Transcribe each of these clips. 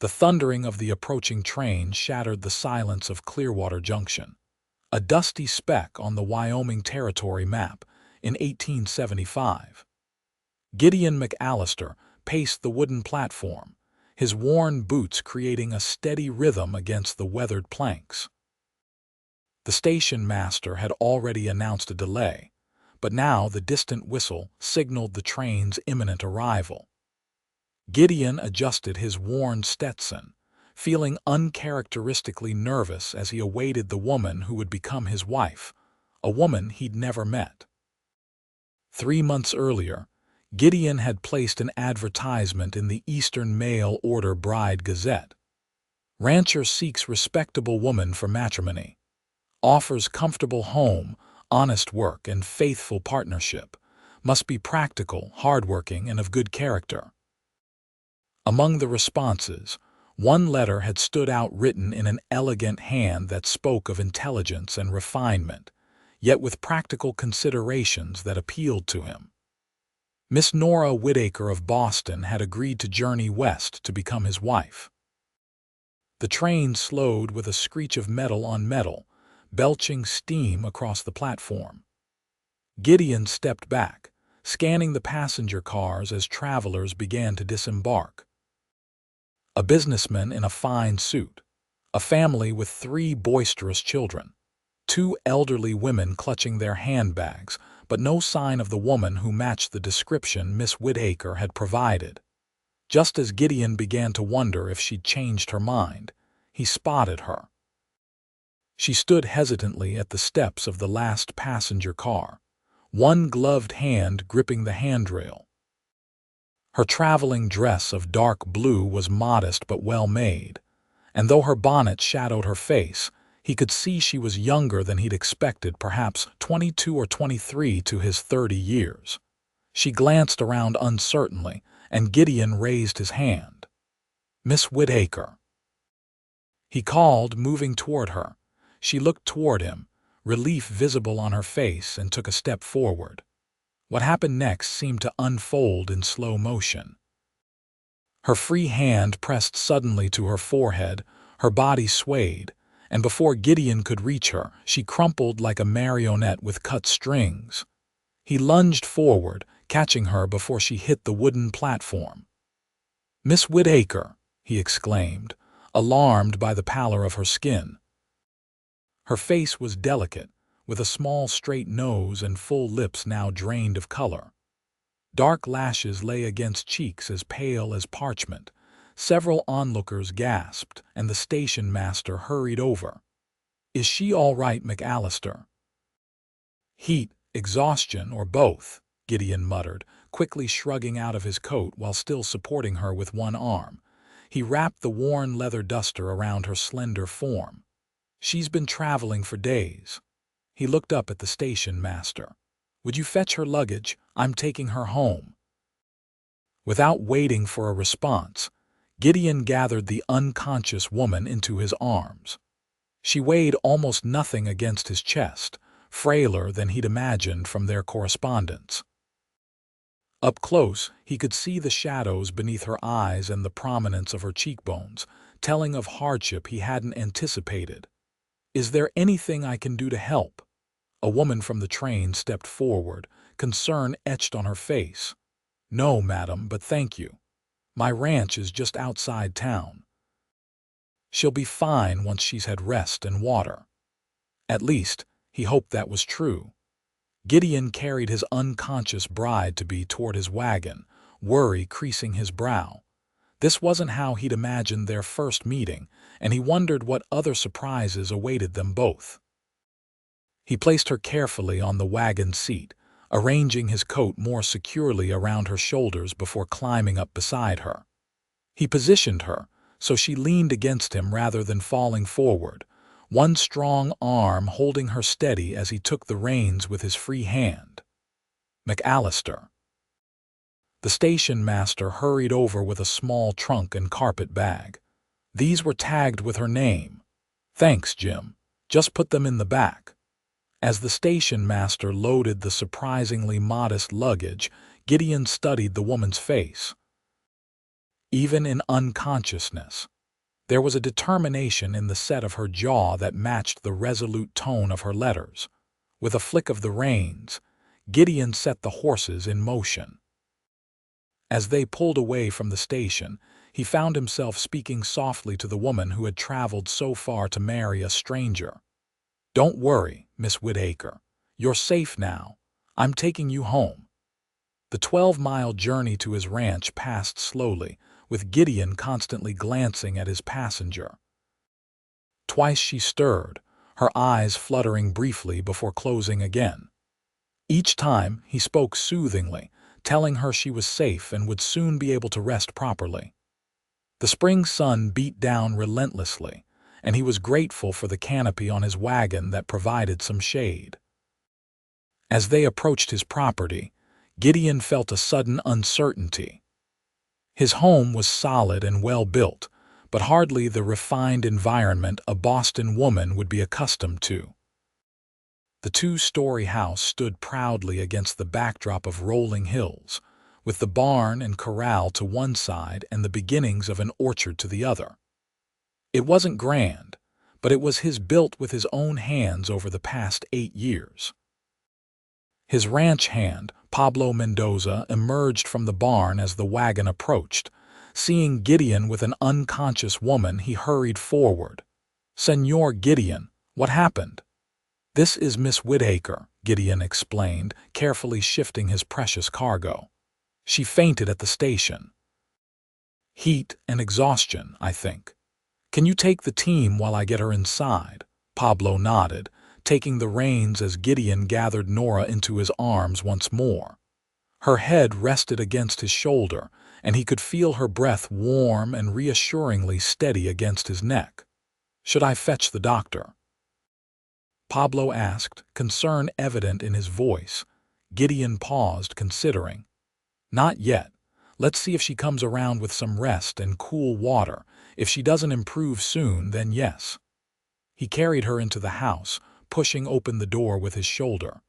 The thundering of the approaching train shattered the silence of Clearwater Junction, a dusty speck on the Wyoming Territory map in 1875. Gideon McAllister paced the wooden platform, his worn boots creating a steady rhythm against the weathered planks. The station master had already announced a delay, but now the distant whistle signaled the train's imminent arrival. Gideon adjusted his worn Stetson, feeling uncharacteristically nervous as he awaited the woman who would become his wife, a woman he'd never met. 3 months earlier, Gideon had placed an advertisement in the Eastern Mail Order Bride Gazette. Rancher seeks respectable woman for matrimony. Offers comfortable home, honest work, and faithful partnership. Must be practical, hardworking, and of good character. Among the responses, one letter had stood out written in an elegant hand that spoke of intelligence and refinement, yet with practical considerations that appealed to him. Miss Nora Whittaker of Boston had agreed to journey west to become his wife. The train slowed with a screech of metal on metal, belching steam across the platform. Gideon stepped back, scanning the passenger cars as travelers began to disembark. A businessman in a fine suit, a family with 3 boisterous children, 2 elderly women clutching their handbags, but no sign of the woman who matched the description Miss Whittaker had provided. Just as Gideon began to wonder if she'd changed her mind, he spotted her. She stood hesitantly at the steps of the last passenger car, one gloved hand gripping the handrail. Her traveling dress of dark blue was modest but well made, and though her bonnet shadowed her face, he could see she was younger than he'd expected, perhaps 22 or 23 to his 30 years. She glanced around uncertainly, and Gideon raised his hand. "Miss Whittaker." He called, moving toward her. She looked toward him, relief visible on her face, and took a step forward. What happened next seemed to unfold in slow motion. Her free hand pressed suddenly to her forehead, her body swayed, and before Gideon could reach her, she crumpled like a marionette with cut strings. He lunged forward, catching her before she hit the wooden platform. "Miss Whittaker," he exclaimed, alarmed by the pallor of her skin. Her face was delicate, with a small straight nose and full lips now drained of color. Dark lashes lay against cheeks as pale as parchment. Several onlookers gasped, and the station master hurried over. "Is she all right, McAllister?" "Heat, exhaustion, or both," Gideon muttered, quickly shrugging out of his coat while still supporting her with one arm. He wrapped the worn leather duster around her slender form. "She's been traveling for days." He looked up at the station master. "Would you fetch her luggage? I'm taking her home." Without waiting for a response, Gideon gathered the unconscious woman into his arms. She weighed almost nothing against his chest, frailer than he'd imagined from their correspondence. Up close, he could see the shadows beneath her eyes and the prominence of her cheekbones, telling of hardship he hadn't anticipated. "Is there anything I can do to help?" A woman from the train stepped forward, concern etched on her face. "No, madam, but thank you. My ranch is just outside town. She'll be fine once she's had rest and water." At least, he hoped that was true. Gideon carried his unconscious bride-to-be toward his wagon, worry creasing his brow. This wasn't how he'd imagined their first meeting, and he wondered what other surprises awaited them both. He placed her carefully on the wagon seat, arranging his coat more securely around her shoulders before climbing up beside her. He positioned her so she leaned against him rather than falling forward, one strong arm holding her steady as he took the reins with his free hand. "McAllister." The station master hurried over with a small trunk and carpet bag. These were tagged with her name. "Thanks, Jim. Just put them in the back." As the station master loaded the surprisingly modest luggage, Gideon studied the woman's face. even in unconsciousness. There was a determination in the set of her jaw that matched the resolute tone of her letters. With a flick of the reins, Gideon set the horses in motion. As they pulled away from the station, he found himself speaking softly to the woman who had traveled so far to marry a stranger. "Don't worry, Miss Whittaker. You're safe now. I'm taking you home." The 12-mile journey to his ranch passed slowly, with Gideon constantly glancing at his passenger. Twice she stirred, her eyes fluttering briefly before closing again. Each time, he spoke soothingly, telling her she was safe and would soon be able to rest properly. The spring sun beat down relentlessly, and he was grateful for the canopy on his wagon that provided some shade. As they approached his property, Gideon felt a sudden uncertainty. His home was solid and well-built, but hardly the refined environment a Boston woman would be accustomed to. The two-story house stood proudly against the backdrop of rolling hills, with the barn and corral to one side and the beginnings of an orchard to the other. It wasn't grand, but it was his built with his own hands over the past 8 years. His ranch hand, Pablo Mendoza, emerged from the barn as the wagon approached. Seeing Gideon with an unconscious woman, he hurried forward. "Senor Gideon, what happened?" "This is Miss Whittaker," Gideon explained, carefully shifting his precious cargo. "She fainted at the station. Heat and exhaustion, I think. Can you take the team while I get her inside?" Pablo nodded, taking the reins as Gideon gathered Nora into his arms once more. Her head rested against his shoulder, and he could feel her breath warm and reassuringly steady against his neck. "Should I fetch the doctor?" Pablo asked, concern evident in his voice. Gideon paused, considering. "Not yet. Let's see if she comes around with some rest and cool water. If she doesn't improve soon, then yes." He carried her into the house, pushing open the door with his shoulder.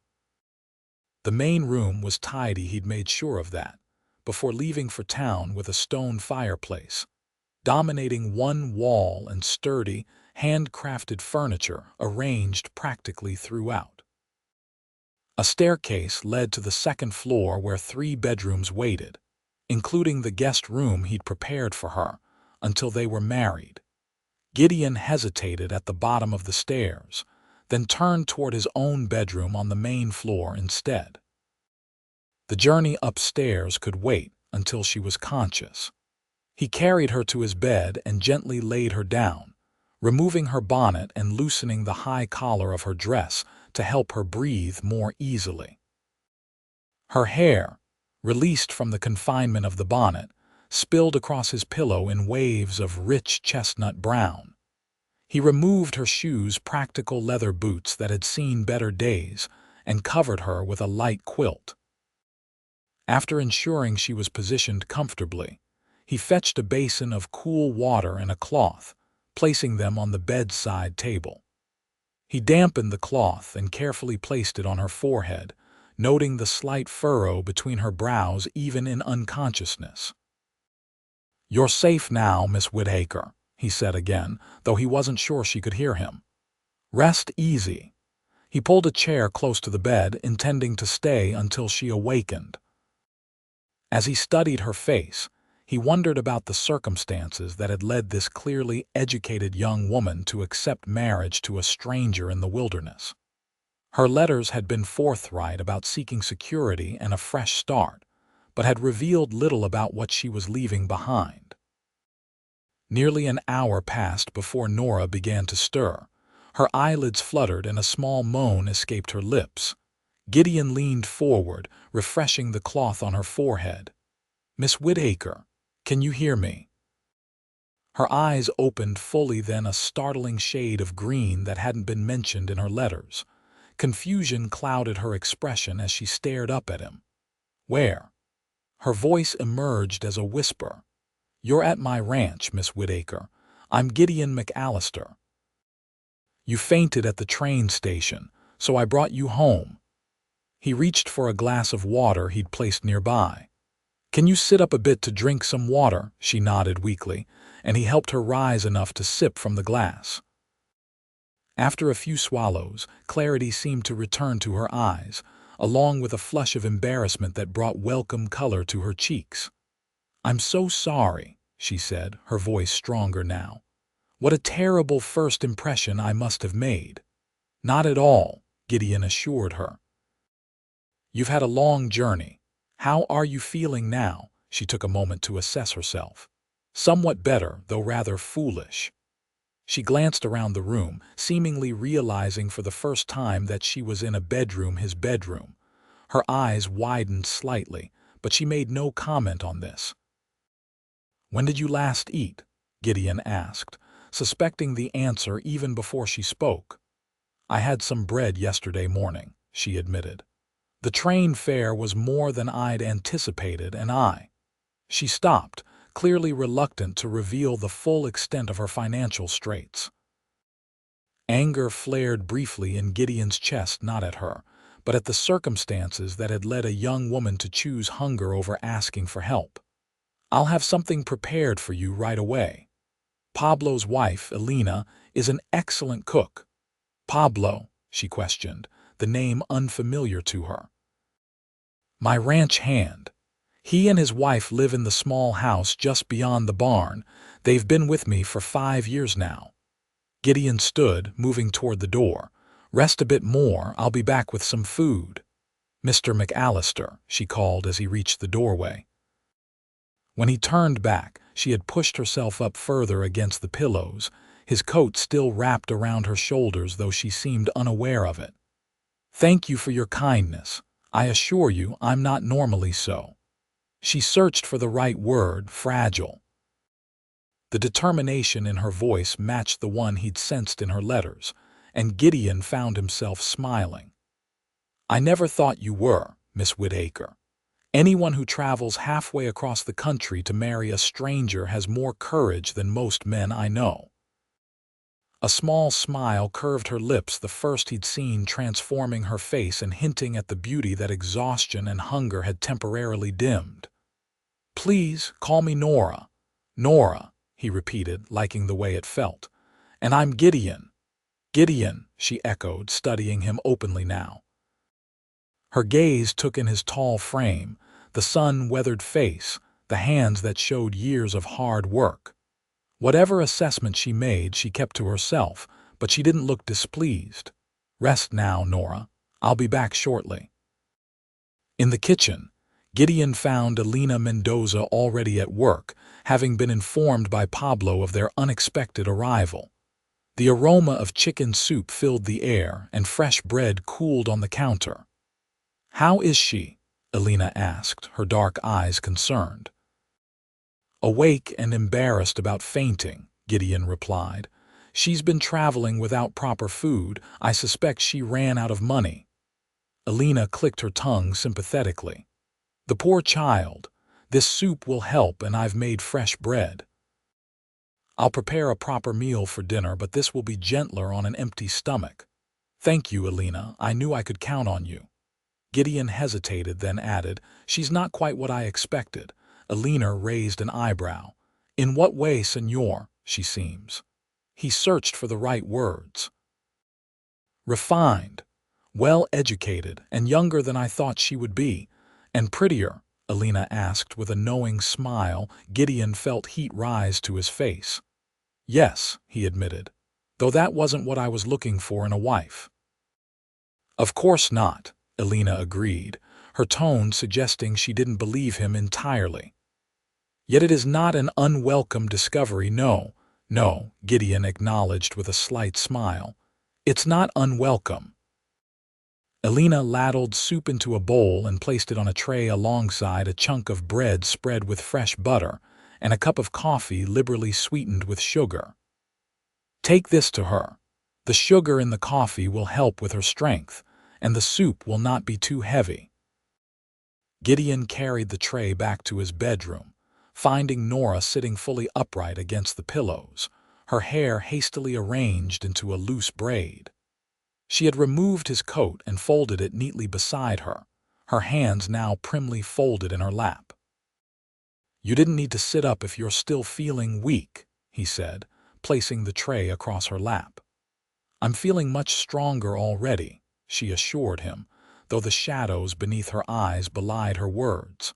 The main room was tidy, he'd made sure of that, before leaving for town, with a stone fireplace dominating one wall and sturdy, handcrafted furniture arranged practically throughout. A staircase led to the second floor where 3 bedrooms waited, including the guest room he'd prepared for her until they were married. Gideon hesitated at the bottom of the stairs, then turned toward his own bedroom on the main floor instead. The journey upstairs could wait until she was conscious. He carried her to his bed and gently laid her down, removing her bonnet and loosening the high collar of her dress to help her breathe more easily. Her hair, released from the confinement of the bonnet, spilled across his pillow in waves of rich chestnut brown. He removed her shoes, practical leather boots that had seen better days, and covered her with a light quilt. After ensuring she was positioned comfortably, he fetched a basin of cool water and a cloth, placing them on the bedside table. He dampened the cloth and carefully placed it on her forehead, noting the slight furrow between her brows even in unconsciousness. "You're safe now, Miss Whittaker," he said again, though he wasn't sure she could hear him. "Rest easy." He pulled a chair close to the bed, intending to stay until she awakened. As he studied her face, he wondered about the circumstances that had led this clearly educated young woman to accept marriage to a stranger in the wilderness. Her letters had been forthright about seeking security and a fresh start, but had revealed little about what she was leaving behind. Nearly an hour passed before Nora began to stir. Her eyelids fluttered and a small moan escaped her lips. Gideon leaned forward, refreshing the cloth on her forehead. "Miss Whittaker, can you hear me?" Her eyes opened fully, then a startling shade of green that hadn't been mentioned in her letters. Confusion clouded her expression as she stared up at him. "Where?" Her voice emerged as a whisper. "You're at my ranch, Miss Whittaker. I'm Gideon McAllister. You fainted at the train station, so I brought you home." He reached for a glass of water he'd placed nearby. "Can you sit up a bit to drink some water?" She nodded weakly, and he helped her rise enough to sip from the glass. After a few swallows, clarity seemed to return to her eyes, along with a flush of embarrassment that brought welcome color to her cheeks. "I'm so sorry," she said, her voice stronger now. "What a terrible first impression I must have made." "Not at all," Gideon assured her. "You've had a long journey. How are you feeling now?" She took a moment to assess herself. "Somewhat better, though rather foolish." She glanced around the room, seemingly realizing for the first time that she was in a bedroom, his bedroom. Her eyes widened slightly, but she made no comment on this. "When did you last eat?" Gideon asked, suspecting the answer even before she spoke. "I had some bread yesterday morning," she admitted. "The train fare was more than I'd anticipated, and She stopped, clearly reluctant to reveal the full extent of her financial straits. Anger flared briefly in Gideon's chest, not at her, but at the circumstances that had led a young woman to choose hunger over asking for help. "I'll have something prepared for you right away. Pablo's wife, Elena, is an excellent cook." "Pablo?" she questioned, the name unfamiliar to her. "My ranch hand. He and his wife live in the small house just beyond the barn. They've been with me for 5 years now." Gideon stood, moving toward the door. "Rest a bit more, I'll be back with some food." "Mr. McAllister," she called as he reached the doorway. When he turned back, she had pushed herself up further against the pillows, his coat still wrapped around her shoulders, though she seemed unaware of it. "Thank you for your kindness. I assure you I'm not normally so." She searched for the right word, fragile. The determination in her voice matched the one he'd sensed in her letters, and Gideon found himself smiling. "I never thought you were, Miss Whittaker. Anyone who travels halfway across the country to marry a stranger has more courage than most men I know." A small smile curved her lips, the first he'd seen, transforming her face and hinting at the beauty that exhaustion and hunger had temporarily dimmed. "Please call me Nora." "Nora," he repeated, liking the way it felt. "And I'm Gideon." "Gideon," she echoed, studying him openly now. Her gaze took in his tall frame, the sun-weathered face, the hands that showed years of hard work. Whatever assessment she made, she kept to herself, but she didn't look displeased. "Rest now, Nora. I'll be back shortly." In the kitchen, Gideon found Elena Mendoza already at work, having been informed by Pablo of their unexpected arrival. The aroma of chicken soup filled the air, and fresh bread cooled on the counter. "How is she?" Elena asked, her dark eyes concerned. "Awake and embarrassed about fainting," Gideon replied. "She's been traveling without proper food. I suspect she ran out of money." Elena clicked her tongue sympathetically. "The poor child. This soup will help, and I've made fresh bread. I'll prepare a proper meal for dinner, but this will be gentler on an empty stomach." "Thank you, Elena. I knew I could count on you." Gideon hesitated, then added, "She's not quite what I expected." Elena raised an eyebrow. "In what way, senor? She seems." He searched for the right words. "Refined, well-educated, and younger than I thought she would be." "And prettier?" Elena asked with a knowing smile. Gideon felt heat rise to his face. "Yes," he admitted, "though that wasn't what I was looking for in a wife." "Of course not," Elena agreed, her tone suggesting she didn't believe him entirely. "Yet it is not an unwelcome discovery, no, no," Gideon acknowledged with a slight smile. "It's not unwelcome." Elena ladled soup into a bowl and placed it on a tray alongside a chunk of bread spread with fresh butter and a cup of coffee liberally sweetened with sugar. "Take this to her. The sugar in the coffee will help with her strength, and the soup will not be too heavy." Gideon carried the tray back to his bedroom, finding Nora sitting fully upright against the pillows, her hair hastily arranged into a loose braid. She had removed his coat and folded it neatly beside her, her hands now primly folded in her lap. You didn't need to sit up if you're still feeling weak, he said, placing the tray across her lap. I'm feeling much stronger already, she assured him, though the shadows beneath her eyes belied her words.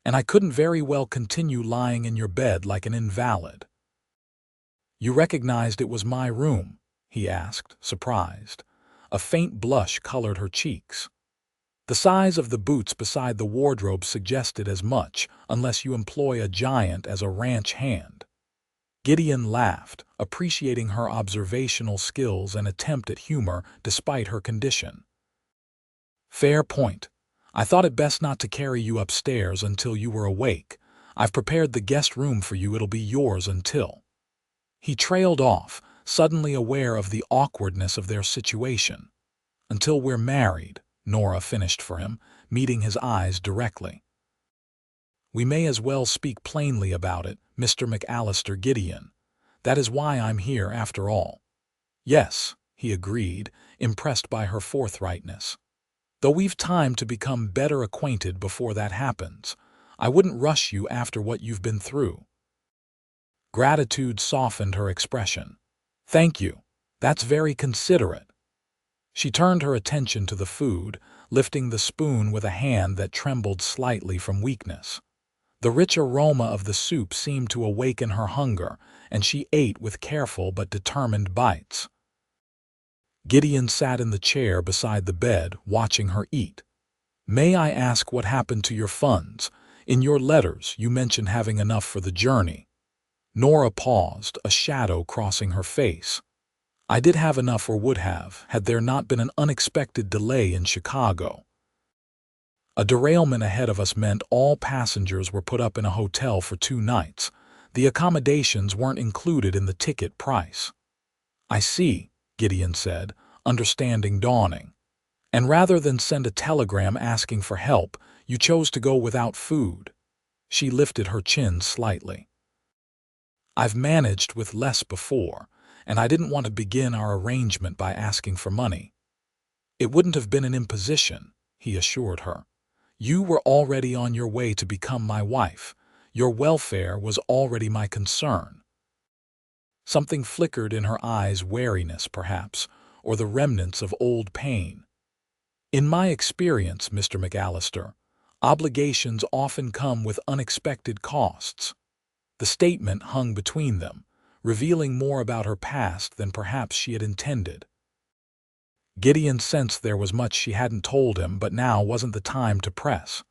And I couldn't very well continue lying in your bed like an invalid. You recognized it was my room, he asked, surprised. A faint blush colored her cheeks. The size of the boots beside the wardrobe suggested as much, unless you employ a giant as a ranch hand. Gideon laughed, appreciating her observational skills and attempt at humor despite her condition. Fair point. I thought it best not to carry you upstairs until you were awake. I've prepared the guest room for you. It'll be yours until. He trailed off, suddenly aware of the awkwardness of their situation. Until we're married, Nora finished for him, meeting his eyes directly. We may as well speak plainly about it, Mr. McAllister Gideon. That is why I'm here after all. Yes, he agreed, impressed by her forthrightness. Though we've time to become better acquainted before that happens, I wouldn't rush you after what you've been through. Gratitude softened her expression. Thank you. That's very considerate. She turned her attention to the food, lifting the spoon with a hand that trembled slightly from weakness. The rich aroma of the soup seemed to awaken her hunger, and she ate with careful but determined bites. Gideon sat in the chair beside the bed, watching her eat. May I ask what happened to your funds? In your letters, you mentioned having enough for the journey. Nora paused, a shadow crossing her face. I did have enough, or would have, had there not been an unexpected delay in Chicago. A derailment ahead of us meant all passengers were put up in a hotel for 2 nights. The accommodations weren't included in the ticket price. I see, Gideon said, understanding dawning. And rather than send a telegram asking for help, you chose to go without food. She lifted her chin slightly. I've managed with less before, and I didn't want to begin our arrangement by asking for money. It wouldn't have been an imposition, he assured her. You were already on your way to become my wife. Your welfare was already my concern. Something flickered in her eyes, wariness perhaps, or the remnants of old pain. In my experience, Mr. McAllister, obligations often come with unexpected costs. The statement hung between them, revealing more about her past than perhaps she had intended. Gideon sensed there was much she hadn't told him, but now wasn't the time to press.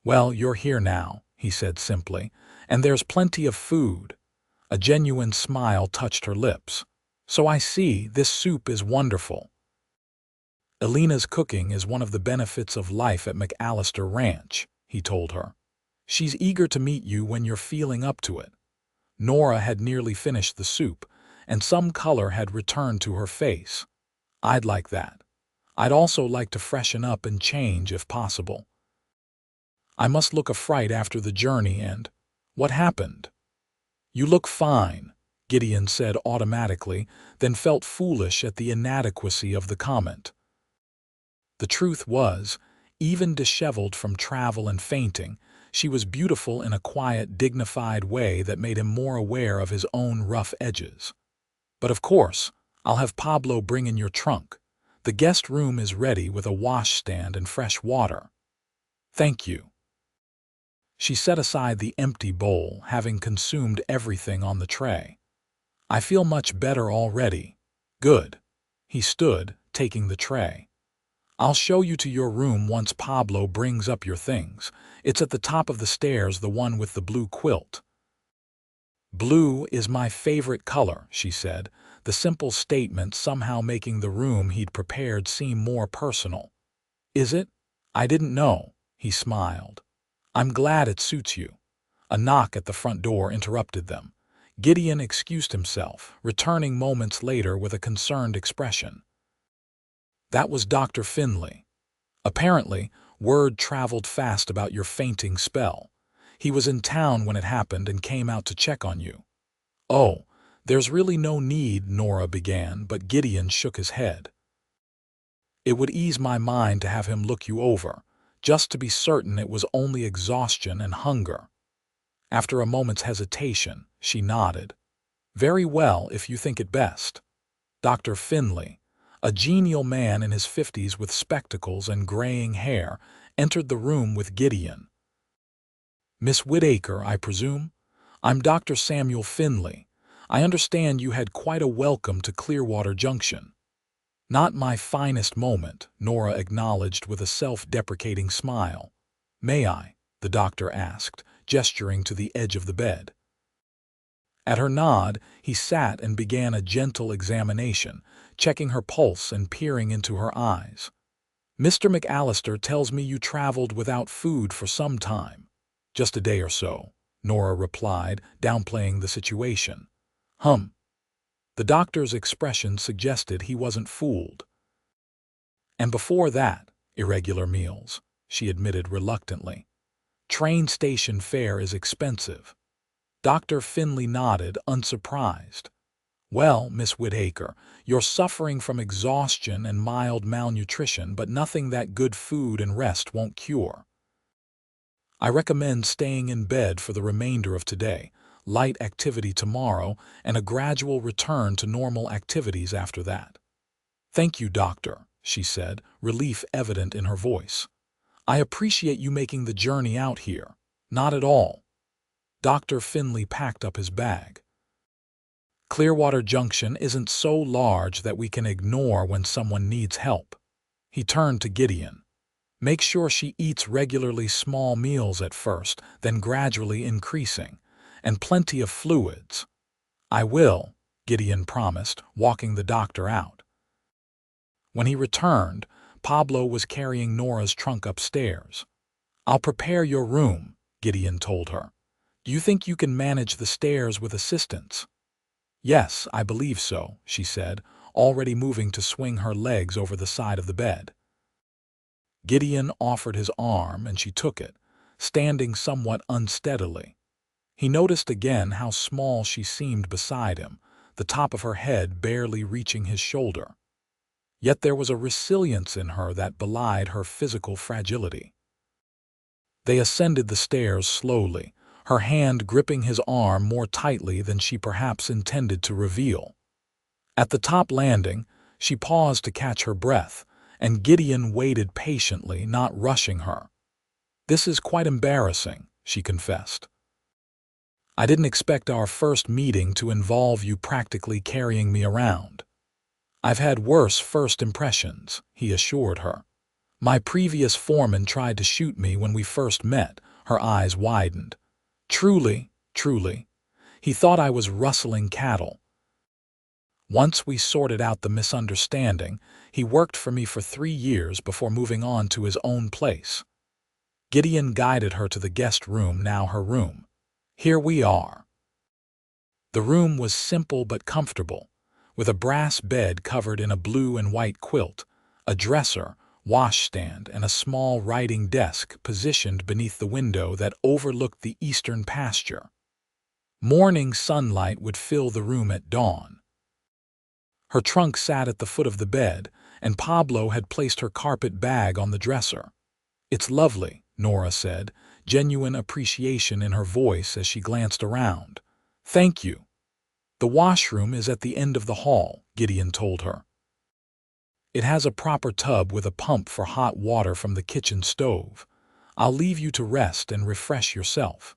Well, you're here now, he said simply, and there's plenty of food. A genuine smile touched her lips. So I see, this soup is wonderful. Elena's cooking is one of the benefits of life at McAllister Ranch, he told her. She's eager to meet you when you're feeling up to it. Nora had nearly finished the soup, and some color had returned to her face. I'd like that. I'd also like to freshen up and change if possible. I must look a fright after the journey and… What happened? You look fine, Gideon said automatically, then felt foolish at the inadequacy of the comment. The truth was, even disheveled from travel and fainting, she was beautiful in a quiet, dignified way that made him more aware of his own rough edges. But of course, I'll have Pablo bring in your trunk. The guest room is ready with a washstand and fresh water. Thank you. She set aside the empty bowl, having consumed everything on the tray. I feel much better already. Good. He stood, taking the tray. I'll show you to your room once Pablo brings up your things. It's at the top of the stairs, the one with the blue quilt. Blue is my favorite color, she said, the simple statement somehow making the room he'd prepared seem more personal. Is it? I didn't know, he smiled. I'm glad it suits you. A knock at the front door interrupted them. Gideon excused himself, returning moments later with a concerned expression. That was Dr. Finley. Apparently, word traveled fast about your fainting spell. He was in town when it happened and came out to check on you. Oh, there's really no need, Nora began, but Gideon shook his head. It would ease my mind to have him look you over, just to be certain it was only exhaustion and hunger. After a moment's hesitation, she nodded. "Very well, if you think it best." Dr. Finley, a genial man in his 50s with spectacles and graying hair, entered the room with Gideon. "Miss Whittaker, I presume? I'm Dr. Samuel Finley. I understand you had quite a welcome to Clearwater Junction." "Not my finest moment," Nora acknowledged with a self-deprecating smile. "May I?" the doctor asked, gesturing to the edge of the bed. At her nod, he sat and began a gentle examination, checking her pulse and peering into her eyes. "Mr. McAllister tells me you traveled without food for some time." "Just a day or so," Nora replied, downplaying the situation. The doctor's expression suggested he wasn't fooled. "And before that, irregular meals," she admitted reluctantly. "Train station fare is expensive." Dr. Finley nodded, unsurprised. "Well, Miss Whittaker, you're suffering from exhaustion and mild malnutrition, but nothing that good food and rest won't cure. I recommend staying in bed for the remainder of today, light activity tomorrow, and a gradual return to normal activities after that." "Thank you, doctor," she said, relief evident in her voice. "I appreciate you making the journey out here." "Not at all." Dr. Finley packed up his bag. "Clearwater Junction isn't so large that we can ignore when someone needs help." He turned to Gideon. "Make sure she eats regularly, small meals at first, then gradually increasing, and plenty of fluids." "I will," Gideon promised, walking the doctor out. When he returned, Pablo was carrying Nora's trunk upstairs. "I'll prepare your room," Gideon told her. "Do you think you can manage the stairs with assistance?" "Yes, I believe so," she said, already moving to swing her legs over the side of the bed. Gideon offered his arm, and she took it, standing somewhat unsteadily. He noticed again how small she seemed beside him, the top of her head barely reaching his shoulder. Yet there was a resilience in her that belied her physical fragility. They ascended the stairs slowly, her hand gripping his arm more tightly than she perhaps intended to reveal. At the top landing, she paused to catch her breath, and Gideon waited patiently, not rushing her. "This is quite embarrassing," she confessed. "I didn't expect our first meeting to involve you practically carrying me around." "I've had worse first impressions," he assured her. "My previous foreman tried to shoot me when we first met." Her eyes widened. Truly. He thought I was rustling cattle. Once we sorted out the misunderstanding, he worked for me for 3 years before moving on to his own place." Gideon guided her to the guest room, now her room. "Here we are." The room was simple but comfortable, with a brass bed covered in a blue and white quilt, a dresser, washstand, and a small writing desk positioned beneath the window that overlooked the eastern pasture. Morning sunlight would fill the room at dawn. Her trunk sat at the foot of the bed, and Pablo had placed her carpet bag on the dresser. "It's lovely," Nora said, genuine appreciation in her voice as she glanced around. "Thank you." "The washroom is at the end of the hall," Gideon told her. "It has a proper tub with a pump for hot water from the kitchen stove. I'll leave you to rest and refresh yourself.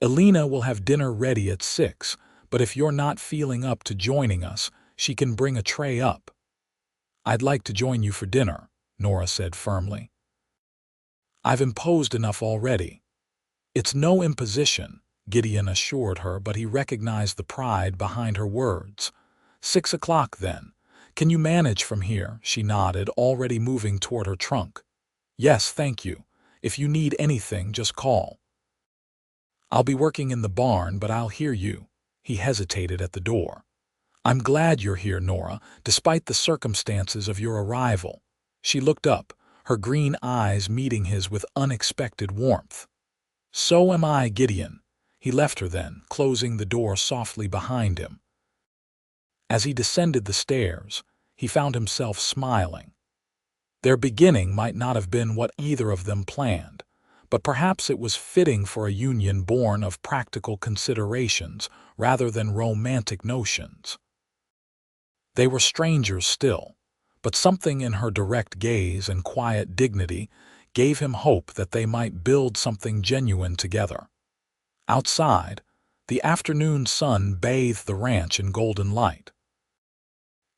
Elena will have dinner ready at 6, but if you're not feeling up to joining us, she can bring a tray up." "I'd like to join you for dinner," Nora said firmly. "I've imposed enough already." "It's no imposition," Gideon assured her, but he recognized the pride behind her words. 6 o'clock, then. "Can you manage from here?" She nodded, already moving toward her trunk. "Yes, thank you. If you need anything, just call." "I'll be working in the barn, but I'll hear you." He hesitated at the door. "I'm glad you're here, Nora, despite the circumstances of your arrival." She looked up, her green eyes meeting his with unexpected warmth. "So am I, Gideon." He left her then, closing the door softly behind him. As he descended the stairs, he found himself smiling. Their beginning might not have been what either of them planned, but perhaps it was fitting for a union born of practical considerations rather than romantic notions. They were strangers still, but something in her direct gaze and quiet dignity gave him hope that they might build something genuine together. Outside, the afternoon sun bathed the ranch in golden light.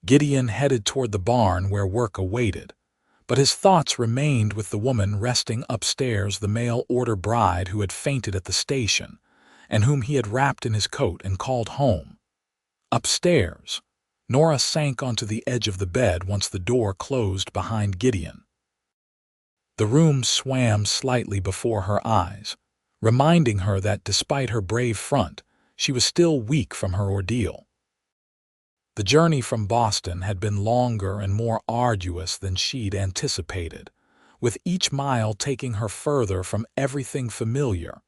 Gideon headed toward the barn where work awaited, but his thoughts remained with the woman resting upstairs, the mail-order bride who had fainted at the station and whom he had wrapped in his coat and called home. Upstairs, Nora sank onto the edge of the bed once the door closed behind Gideon. The room swam slightly before her eyes, reminding her that despite her brave front, she was still weak from her ordeal. The journey from Boston had been longer and more arduous than she'd anticipated, with each mile taking her further from everything familiar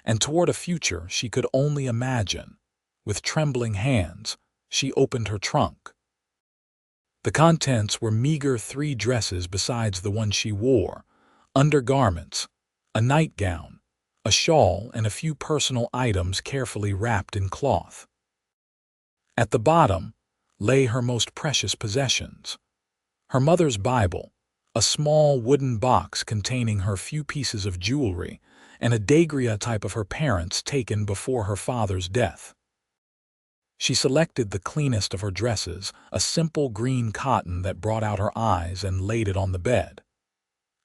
and toward a future she could only imagine. With trembling hands, she opened her trunk. The contents were meager 3 dresses besides the one she wore, undergarments, a nightgown, a shawl, and a few personal items carefully wrapped in cloth. At the bottom lay her most precious possessions: her mother's Bible, a small wooden box containing her few pieces of jewelry, and a daguerreotype of her parents taken before her father's death. She selected the cleanest of her dresses, a simple green cotton that brought out her eyes, and laid it on the bed.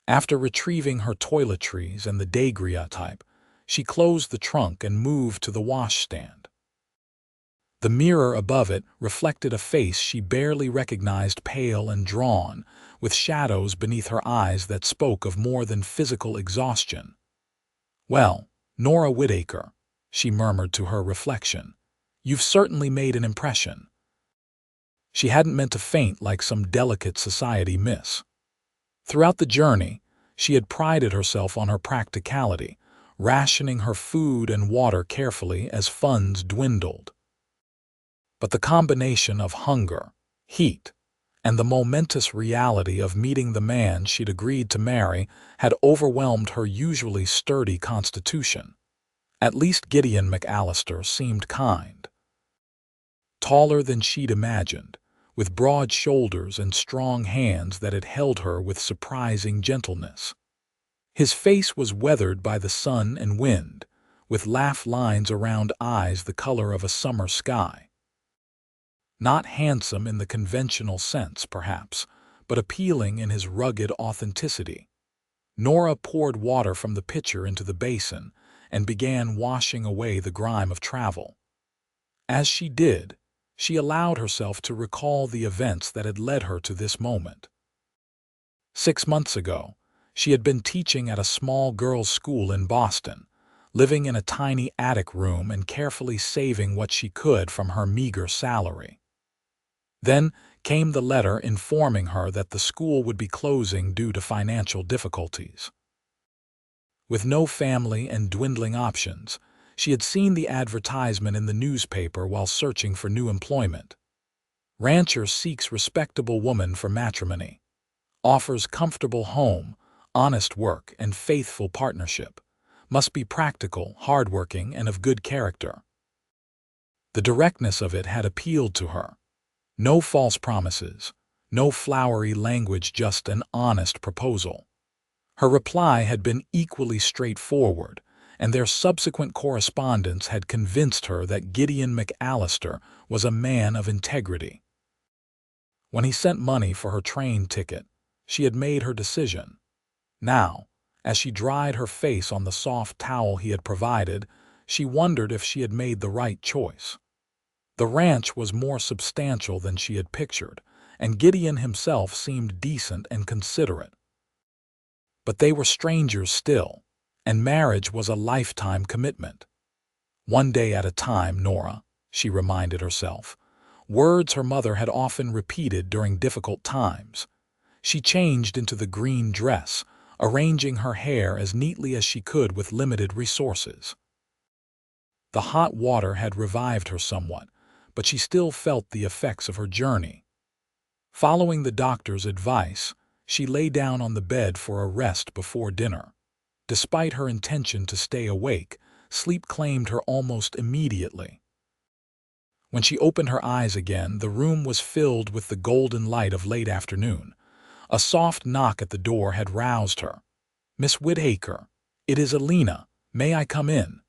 After retrieving her toiletries and the daguerreotype, she closed the trunk and moved to the washstand. The mirror above it reflected a face she barely recognized, pale and drawn, with shadows beneath her eyes that spoke of more than physical exhaustion. "Well, Nora Whittaker," she murmured to her reflection, "you've certainly made an impression." She hadn't meant to faint like some delicate society miss. Throughout the journey, she had prided herself on her practicality, rationing her food and water carefully as funds dwindled. But the combination of hunger, heat, and the momentous reality of meeting the man she'd agreed to marry had overwhelmed her usually sturdy constitution. At least Gideon McAllister seemed kind. Taller than she'd imagined, with broad shoulders and strong hands that had held her with surprising gentleness. His face was weathered by the sun and wind, with laugh lines around eyes the color of a summer sky. Not handsome in the conventional sense, perhaps, but appealing in his rugged authenticity. Nora poured water from the pitcher into the basin and began washing away the grime of travel. As she did, she allowed herself to recall the events that had led her to this moment. 6 months ago, she had been teaching at a small girls' school in Boston, living in a tiny attic room and carefully saving what she could from her meager salary. Then came the letter informing her that the school would be closing due to financial difficulties. With no family and dwindling options, she had seen the advertisement in the newspaper while searching for new employment. "Rancher seeks respectable woman for matrimony. Offers comfortable home, honest work, and faithful partnership. Must be practical, hardworking, and of good character." The directness of it had appealed to her. No false promises, no flowery language, just an honest proposal. Her reply had been equally straightforward, and their subsequent correspondence had convinced her that Gideon McAllister was a man of integrity. When he sent money for her train ticket, she had made her decision. Now, as she dried her face on the soft towel he had provided, she wondered if she had made the right choice. The ranch was more substantial than she had pictured, and Gideon himself seemed decent and considerate. But they were strangers still, and marriage was a lifetime commitment. "One day at a time, Nora," she reminded herself, words her mother had often repeated during difficult times. She changed into the green dress, arranging her hair as neatly as she could with limited resources. The hot water had revived her somewhat, but she still felt the effects of her journey. Following the doctor's advice, she lay down on the bed for a rest before dinner. Despite her intention to stay awake, sleep claimed her almost immediately. When she opened her eyes again, the room was filled with the golden light of late afternoon. A soft knock at the door had roused her. "Miss Whittaker, it is Alina. May I come in?"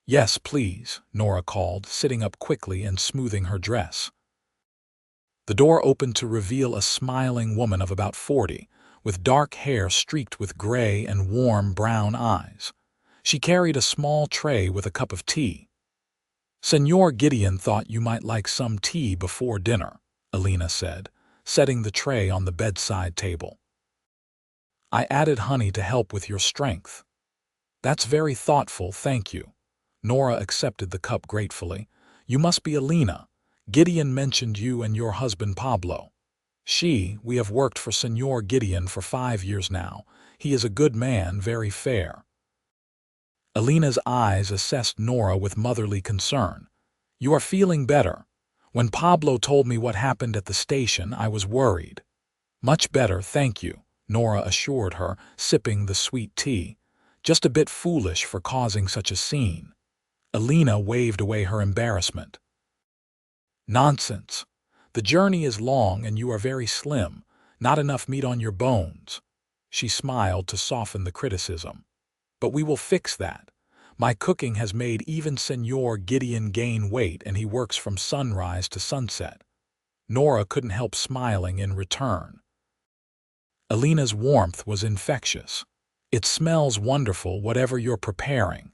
"Yes, please," Nora called, sitting up quickly and smoothing her dress. The door opened to reveal a smiling woman of about 40, with dark hair streaked with gray and warm brown eyes. She carried a small tray with a cup of tea. "Senor Gideon thought you might like some tea before dinner," Alina said, setting the tray on the bedside table. "I added honey to help with your strength." "That's very thoughtful, thank you." Nora accepted the cup gratefully. "You must be Alina. Gideon mentioned you and your husband Pablo." We have worked for Senor Gideon for 5 years now. He is a good man, very fair." Alina's eyes assessed Nora with motherly concern. "You are feeling better. When Pablo told me what happened at the station, I was worried." "Much better, thank you," Nora assured her, sipping the sweet tea. "Just a bit foolish for causing such a scene." Alina waved away her embarrassment. "Nonsense. The journey is long and you are very slim. Not enough meat on your bones." She smiled to soften the criticism. "But we will fix that. My cooking has made even Senor Gideon gain weight, and he works from sunrise to sunset." Nora couldn't help smiling in return. Alina's warmth was infectious. "It smells wonderful, whatever you're preparing.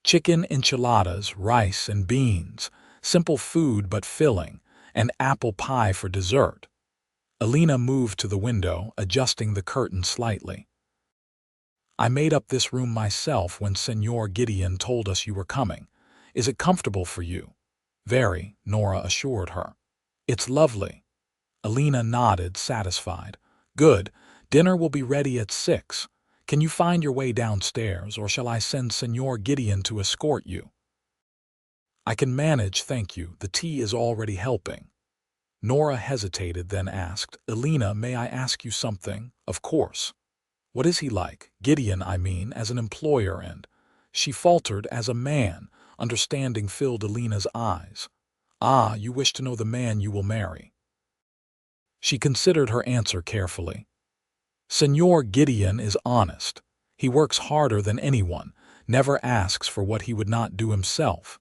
Chicken enchiladas, rice and beans, simple food but filling, and apple pie for dessert." Alina moved to the window, adjusting the curtain slightly. "I made up this room myself when Senor Gideon told us you were coming. Is it comfortable for you?" "Very," Nora assured her. "It's lovely." Alina nodded, satisfied. "Good. Dinner will be ready at 6. Can you find your way downstairs, or shall I send Senor Gideon to escort you?" "I can manage, thank you. The tea is already helping." Nora hesitated, then asked, "Alina, may I ask you something?" "Of course." "What is he like? Gideon, I mean, as an employer and—" She faltered. "As a man." Understanding filled Alina's eyes. "Ah, you wish to know the man you will marry." She considered her answer carefully. "Senor Gideon is honest. He works harder than anyone, never asks for what he would not do himself.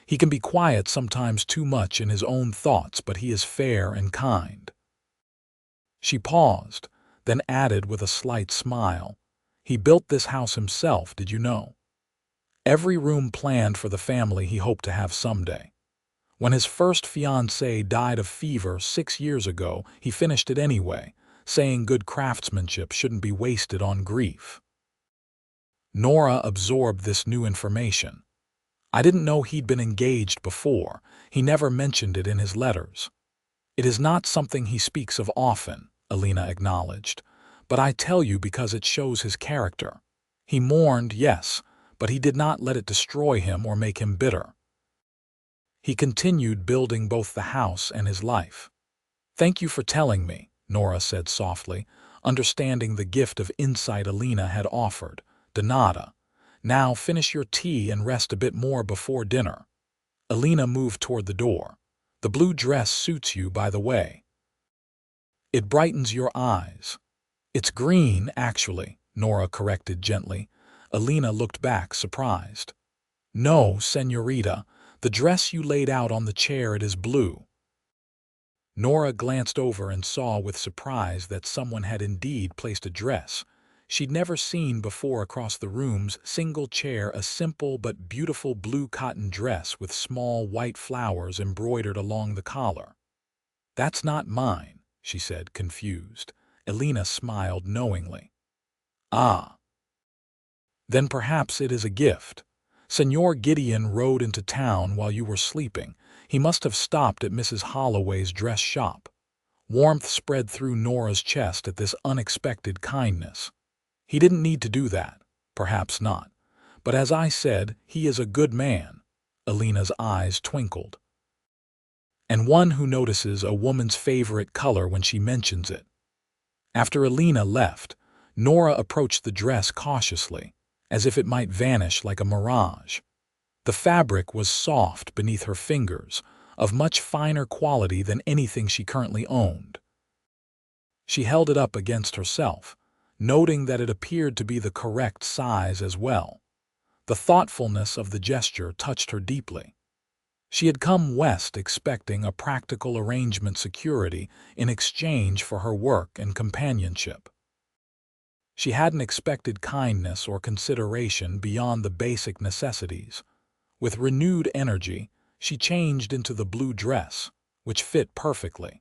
He can be quiet, sometimes too much in his own thoughts, but he is fair and kind." She paused, then added with a slight smile, "He built this house himself, did you know? Every room planned for the family he hoped to have someday. When his first fiancée died of fever 6 years ago, he finished it anyway, saying good craftsmanship shouldn't be wasted on grief." Nora absorbed this new information. "I didn't know he'd been engaged before. He never mentioned it in his letters." "It is not something he speaks of often," Alina acknowledged. "But I tell you because it shows his character. He mourned, yes, but he did not let it destroy him or make him bitter. He continued building both the house and his life." "Thank you for telling me," Nora said softly, understanding the gift of insight Alina had offered. "De nada. Now finish your tea and rest a bit more before dinner." Alina moved toward the door. "The blue dress suits you, by the way. It brightens your eyes." "It's green, actually," Nora corrected gently. Alina looked back, surprised. "No, señorita. The dress you laid out on the chair, it is blue." Nora glanced over and saw with surprise that someone had indeed placed a dress she'd never seen before across the room's single chair, a simple but beautiful blue cotton dress with small white flowers embroidered along the collar. "That's not mine," she said, confused. Alina smiled knowingly. "Ah. Then perhaps it is a gift. Senor Gideon rode into town while you were sleeping. He must have stopped at Mrs. Holloway's dress shop." Warmth spread through Nora's chest at this unexpected kindness. "He didn't need to do that. Perhaps not. But as I said, he is a good man." Alina's eyes twinkled. "And one who notices a woman's favorite color when she mentions it." After Alina left, Nora approached the dress cautiously. as if it might vanish like a mirage. The fabric was soft beneath her fingers, of much finer quality than anything she currently owned. She held it up against herself, noting that it appeared to be the correct size as well. The thoughtfulness of the gesture touched her deeply. She had come west expecting a practical arrangement security in exchange for her work and companionship. She hadn't expected kindness or consideration beyond the basic necessities. With renewed energy, she changed into the blue dress, which fit perfectly.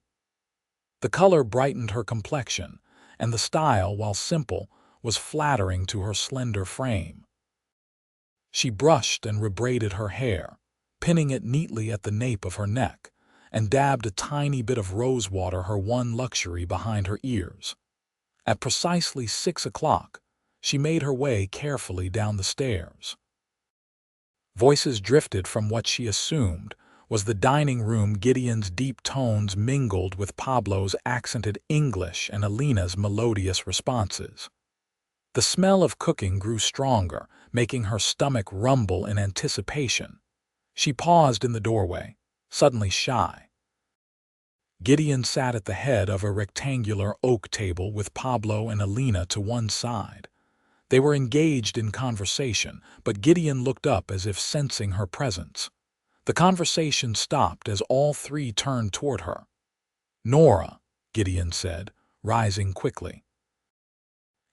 The color brightened her complexion, and the style, while simple, was flattering to her slender frame. She brushed and rebraided her hair, pinning it neatly at the nape of her neck, and dabbed a tiny bit of rose water, her one luxury, behind her ears. At precisely 6 o'clock, she made her way carefully down the stairs. Voices drifted from what she assumed was the dining room. Gideon's deep tones mingled with Pablo's accented English and Alina's melodious responses. The smell of cooking grew stronger, making her stomach rumble in anticipation. She paused in the doorway, suddenly shy. Gideon sat at the head of a rectangular oak table with Pablo and Alina to one side. They were engaged in conversation, but Gideon looked up as if sensing her presence. The conversation stopped as all three turned toward her. "Nora," Gideon said, rising quickly.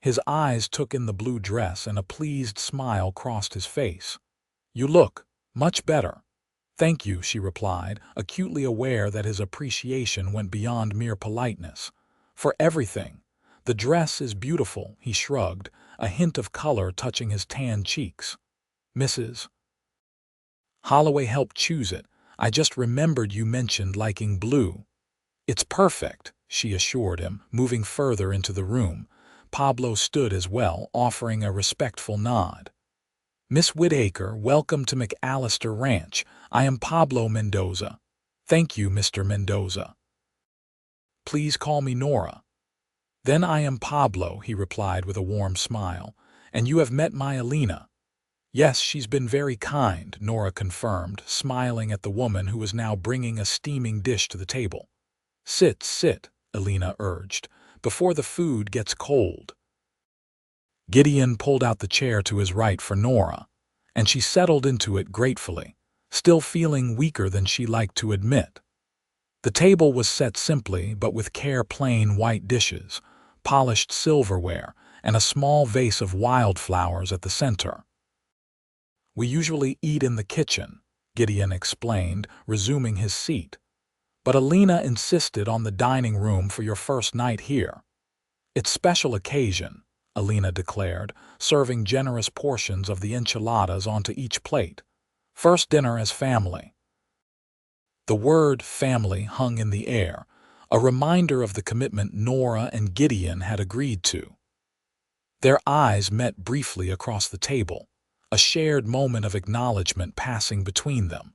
His eyes took in the blue dress and a pleased smile crossed his face. "You look much better." "Thank you," she replied, acutely aware that his appreciation went beyond mere politeness. "For everything. The dress is beautiful," he shrugged, a hint of color touching his tanned cheeks. "Mrs. Holloway helped choose it. I just remembered you mentioned liking blue." "It's perfect," she assured him, moving further into the room. Pablo stood as well, offering a respectful nod. "Miss Whittaker, welcome to McAllister Ranch. I am Pablo Mendoza." "Thank you, Mr. Mendoza." "Please call me Nora." "Then I am Pablo," he replied with a warm smile. "And you have met my Alina." "Yes, she's been very kind," Nora confirmed, smiling at the woman who was now bringing a steaming dish to the table. "Sit, sit," Alina urged, "before the food gets cold." Gideon pulled out the chair to his right for Nora, and she settled into it gratefully, still feeling weaker than she liked to admit. The table was set simply but with care, plain white dishes, polished silverware, and a small vase of wildflowers at the center. "We usually eat in the kitchen," Gideon explained, resuming his seat. "But Alina insisted on the dining room for your first night here." "It's special occasion," Alina declared, serving generous portions of the enchiladas onto each plate. "First dinner as family." The word family hung in the air, a reminder of the commitment Nora and Gideon had agreed to. Their eyes met briefly across the table, a shared moment of acknowledgement passing between them.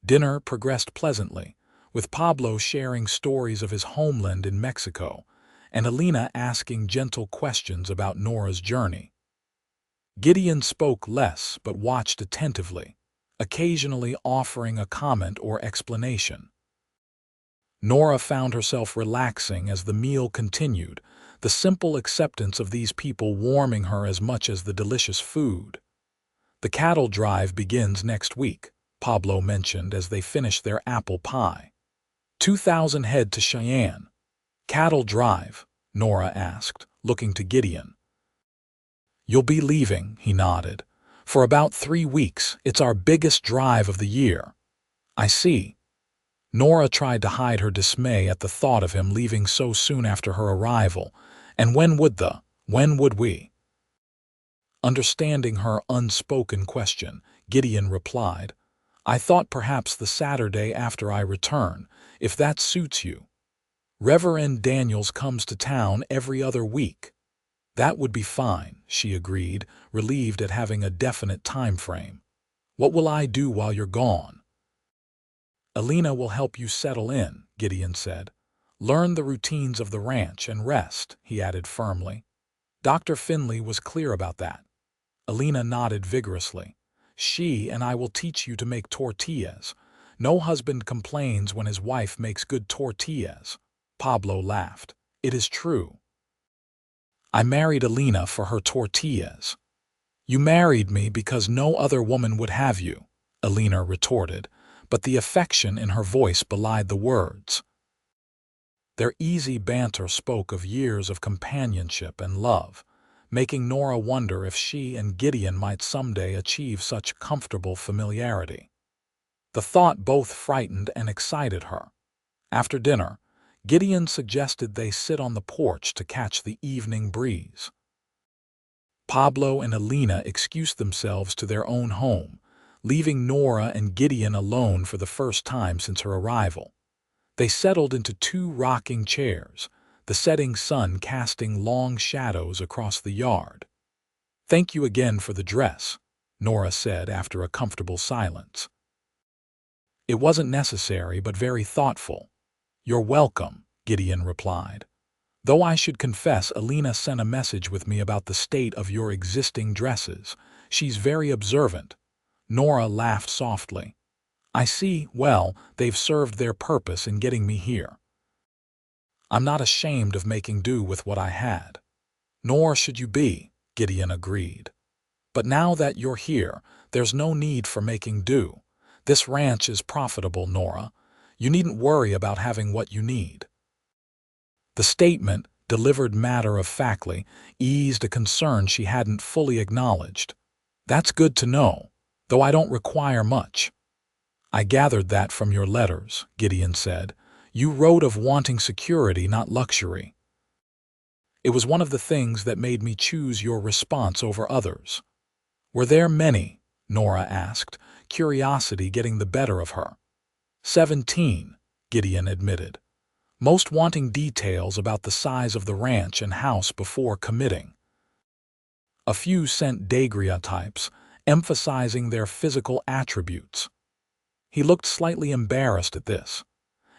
Dinner progressed pleasantly, with Pablo sharing stories of his homeland in Mexico, and Alina asking gentle questions about Nora's journey. Gideon spoke less but watched attentively, occasionally offering a comment or explanation. Nora found herself relaxing as the meal continued, the simple acceptance of these people warming her as much as the delicious food. "The cattle drive begins next week," Pablo mentioned as they finished their apple pie. 2,000 head to Cheyenne." "Cattle drive?" Nora asked, looking to Gideon. "You'll be leaving," he nodded. "For about 3 weeks. It's our biggest drive of the year." "I see." Nora tried to hide her dismay at the thought of him leaving so soon after her arrival. "And when would we?" Understanding her unspoken question, Gideon replied, "I thought perhaps the Saturday after I return, if that suits you. Reverend Daniels comes to town every other week." "That would be fine," she agreed, relieved at having a definite time frame. "What will I do while you're gone?" "Alina will help you settle in," Gideon said. "Learn the routines of the ranch and rest," he added firmly. Dr. Finley was clear about that. Alina nodded vigorously. She and I will teach you to make tortillas. No husband complains when his wife makes good tortillas. Pablo laughed. It is true. I married Alina for her tortillas. You married me because no other woman would have you, Alina retorted, but the affection in her voice belied the words. Their easy banter spoke of years of companionship and love, making Nora wonder if she and Gideon might someday achieve such comfortable familiarity. The thought both frightened and excited her. After dinner, Gideon suggested they sit on the porch to catch the evening breeze. Pablo and Alina excused themselves to their own home, leaving Nora and Gideon alone for the first time since her arrival. They settled into two rocking chairs, the setting sun casting long shadows across the yard. "Thank you again for the dress," Nora said after a comfortable silence. "It wasn't necessary, but very thoughtful." "You're welcome," Gideon replied. "Though I should confess Alina sent a message with me about the state of your existing dresses. She's very observant." Nora laughed softly. "I see. Well, they've served their purpose in getting me here. I'm not ashamed of making do with what I had." "Nor should you be," Gideon agreed. "But now that you're here, there's no need for making do. This ranch is profitable, Nora. You needn't worry about having what you need." The statement, delivered matter-of-factly, eased a concern she hadn't fully acknowledged. "That's good to know, though I don't require much." "I gathered that from your letters," Gideon said. "You wrote of wanting security, not luxury." "It was one of the things that made me choose your response over others." "Were there many?" Nora asked, curiosity getting the better of her. 17, Gideon admitted, most wanting details about the size of the ranch and house before committing. A few sent daguerreotypes, emphasizing their physical attributes. He looked slightly embarrassed at this.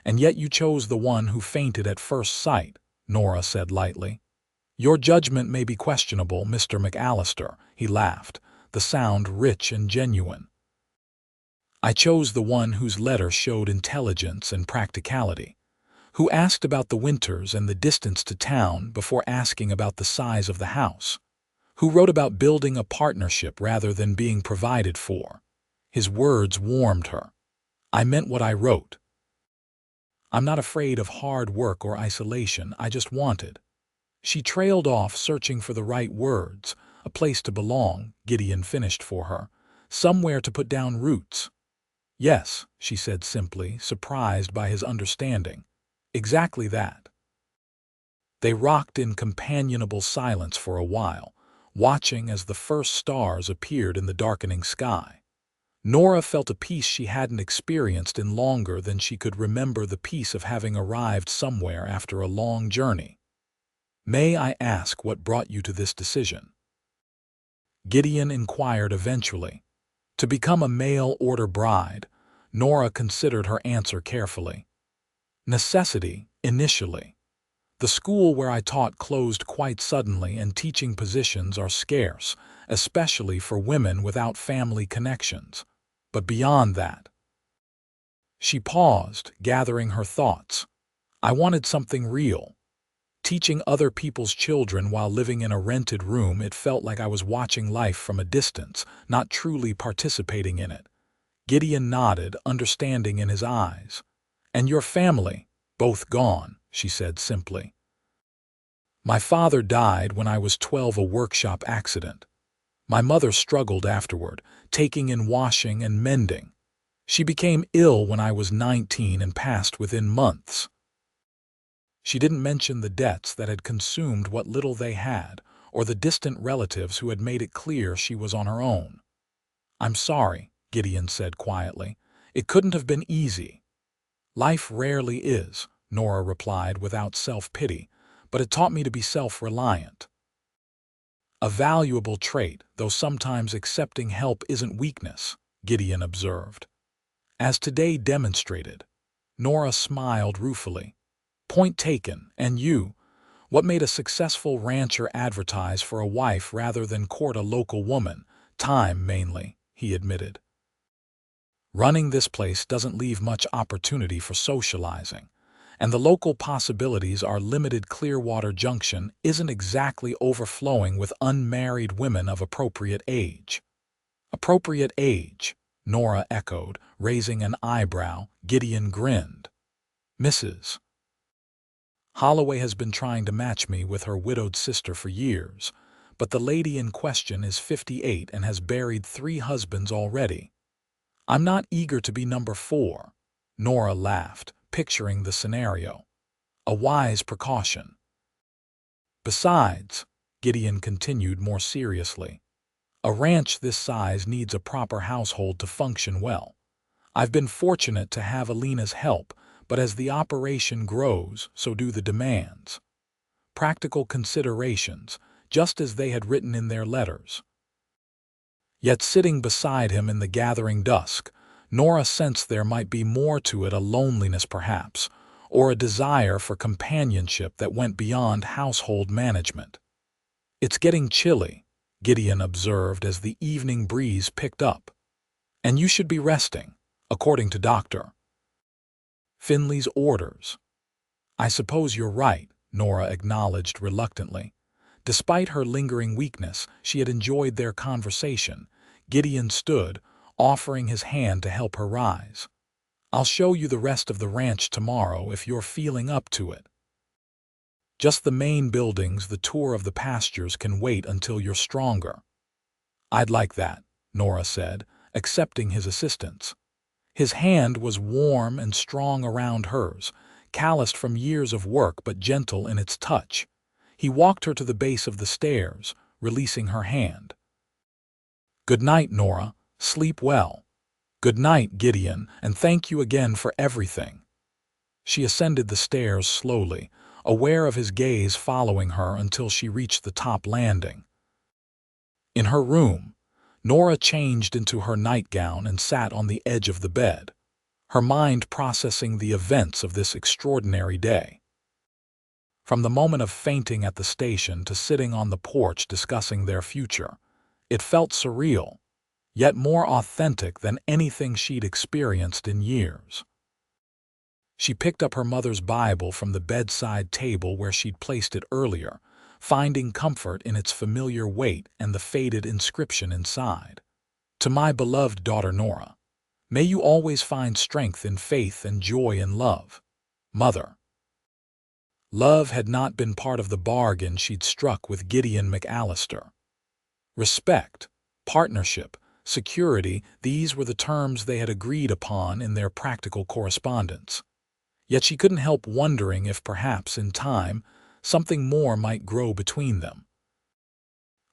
"And yet you chose the one who fainted at first sight," Nora said lightly. "Your judgment may be questionable, Mr. McAllister," he laughed, the sound rich and genuine. "I chose the one whose letter showed intelligence and practicality, who asked about the winters and the distance to town before asking about the size of the house, who wrote about building a partnership rather than being provided for." His words warmed her. "I meant what I wrote. I'm not afraid of hard work or isolation, I just wanted." She trailed off, searching for the right words. "A place to belong," Gideon finished for her. "Somewhere to put down roots." "Yes," she said simply, surprised by his understanding. "Exactly that." They rocked in companionable silence for a while, watching as the first stars appeared in the darkening sky. Nora felt a peace she hadn't experienced in longer than she could remember, the peace of having arrived somewhere after a long journey. "May I ask what brought you to this decision?" Gideon inquired eventually. "To become a mail-order bride." Nora considered her answer carefully. "Necessity, initially. The school where I taught closed quite suddenly, and teaching positions are scarce, especially for women without family connections. But beyond that—" She paused, gathering her thoughts. "I wanted something real. Teaching other people's children while living in a rented room, it felt like I was watching life from a distance, not truly participating in it." Gideon nodded, understanding in his eyes. "And your family? Both gone," she said simply. "My father died when I was 12, a workshop accident. My mother struggled afterward, taking in washing and mending. She became ill when I was 19 and passed within months." She didn't mention the debts that had consumed what little they had, or the distant relatives who had made it clear she was on her own. "I'm sorry," Gideon said quietly. "It couldn't have been easy." "Life rarely is," Nora replied without self-pity, "but it taught me to be self-reliant." "A valuable trait, though sometimes accepting help isn't weakness," Gideon observed. "As today demonstrated." Nora smiled ruefully. "Point taken. And you? What made a successful rancher advertise for a wife rather than court a local woman? Time, mainly, he admitted. Running this place doesn't leave much opportunity for socializing, and the local possibilities are limited. Clearwater Junction isn't exactly overflowing with unmarried women of appropriate age. Appropriate age, Nora echoed, raising an eyebrow. Gideon grinned. Mrs. Holloway has been trying to match me with her widowed sister for years, but the lady in question is 58 and has buried 3 husbands already. I'm not eager to be number 4. Nora laughed, picturing the scenario. A wise precaution. Besides, Gideon continued more seriously, a ranch this size needs a proper household to function well. I've been fortunate to have Alina's help, but as the operation grows, so do the demands. Practical considerations, just as they had written in their letters. Yet sitting beside him in the gathering dusk, Nora sensed there might be more to it, a loneliness perhaps, or a desire for companionship that went beyond household management. It's getting chilly, Gideon observed as the evening breeze picked up. And you should be resting, according to Dr. Finley's orders. I suppose you're right, Nora acknowledged reluctantly. Despite her lingering weakness, she had enjoyed their conversation. Gideon stood, offering his hand to help her rise. I'll show you the rest of the ranch tomorrow if you're feeling up to it. Just the main buildings, the tour of the pastures can wait until you're stronger. I'd like that, Nora said, accepting his assistance. His hand was warm and strong around hers, calloused from years of work but gentle in its touch. He walked her to the base of the stairs, releasing her hand. Good night, Nora. Sleep well. Good night, Gideon, and thank you again for everything. She ascended the stairs slowly, aware of his gaze following her until she reached the top landing. In her room, Nora changed into her nightgown and sat on the edge of the bed, her mind processing the events of this extraordinary day. From the moment of fainting at the station to sitting on the porch discussing their future, it felt surreal, yet more authentic than anything she'd experienced in years. She picked up her mother's Bible from the bedside table where she'd placed it earlier, finding comfort in its familiar weight and the faded inscription inside. To my beloved daughter Nora, may you always find strength in faith and joy in love. Mother. Love had not been part of the bargain she'd struck with Gideon McAllister. Respect, partnership, security, these were the terms they had agreed upon in their practical correspondence. Yet she couldn't help wondering if perhaps, in time, something more might grow between them.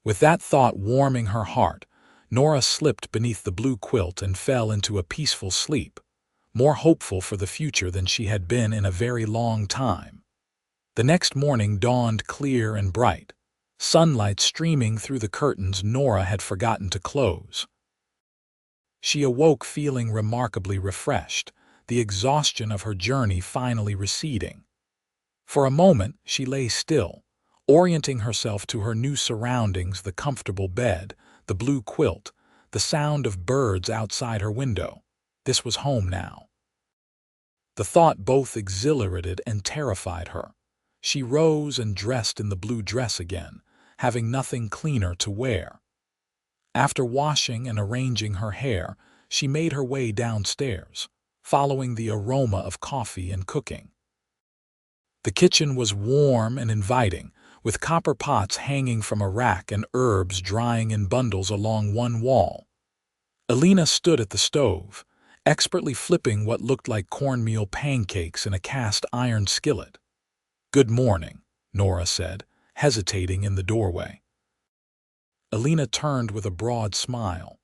With that thought warming her heart, Nora slipped beneath the blue quilt and fell into a peaceful sleep, more hopeful for the future than she had been in a very long time. The next morning dawned clear and bright, sunlight streaming through the curtains Nora had forgotten to close. She awoke feeling remarkably refreshed, the exhaustion of her journey finally receding. For a moment, she lay still, orienting herself to her new surroundings, the comfortable bed, the blue quilt, the sound of birds outside her window. This was home now. The thought both exhilarated and terrified her. She rose and dressed in the blue dress again, having nothing cleaner to wear. After washing and arranging her hair, she made her way downstairs, following the aroma of coffee and cooking. The kitchen was warm and inviting, with copper pots hanging from a rack and herbs drying in bundles along one wall. Alina stood at the stove, expertly flipping what looked like cornmeal pancakes in a cast-iron skillet. "Good morning," Nora said, hesitating in the doorway. Alina turned with a broad smile.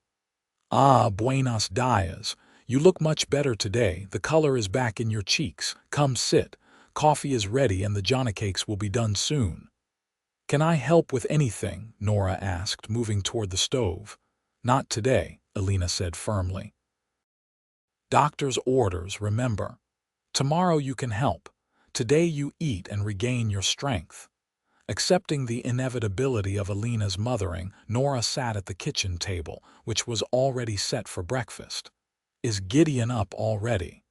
"Ah, buenos dias. You look much better today. The color is back in your cheeks. Come sit. Coffee is ready and the johnny cakes will be done soon." "Can I help with anything?" Nora asked, moving toward the stove. "Not today," Alina said firmly. "Doctor's orders, remember. Tomorrow you can help. Today you eat and regain your strength." Accepting the inevitability of Alina's mothering, Nora sat at the kitchen table, which was already set for breakfast. "Is Gideon up already?"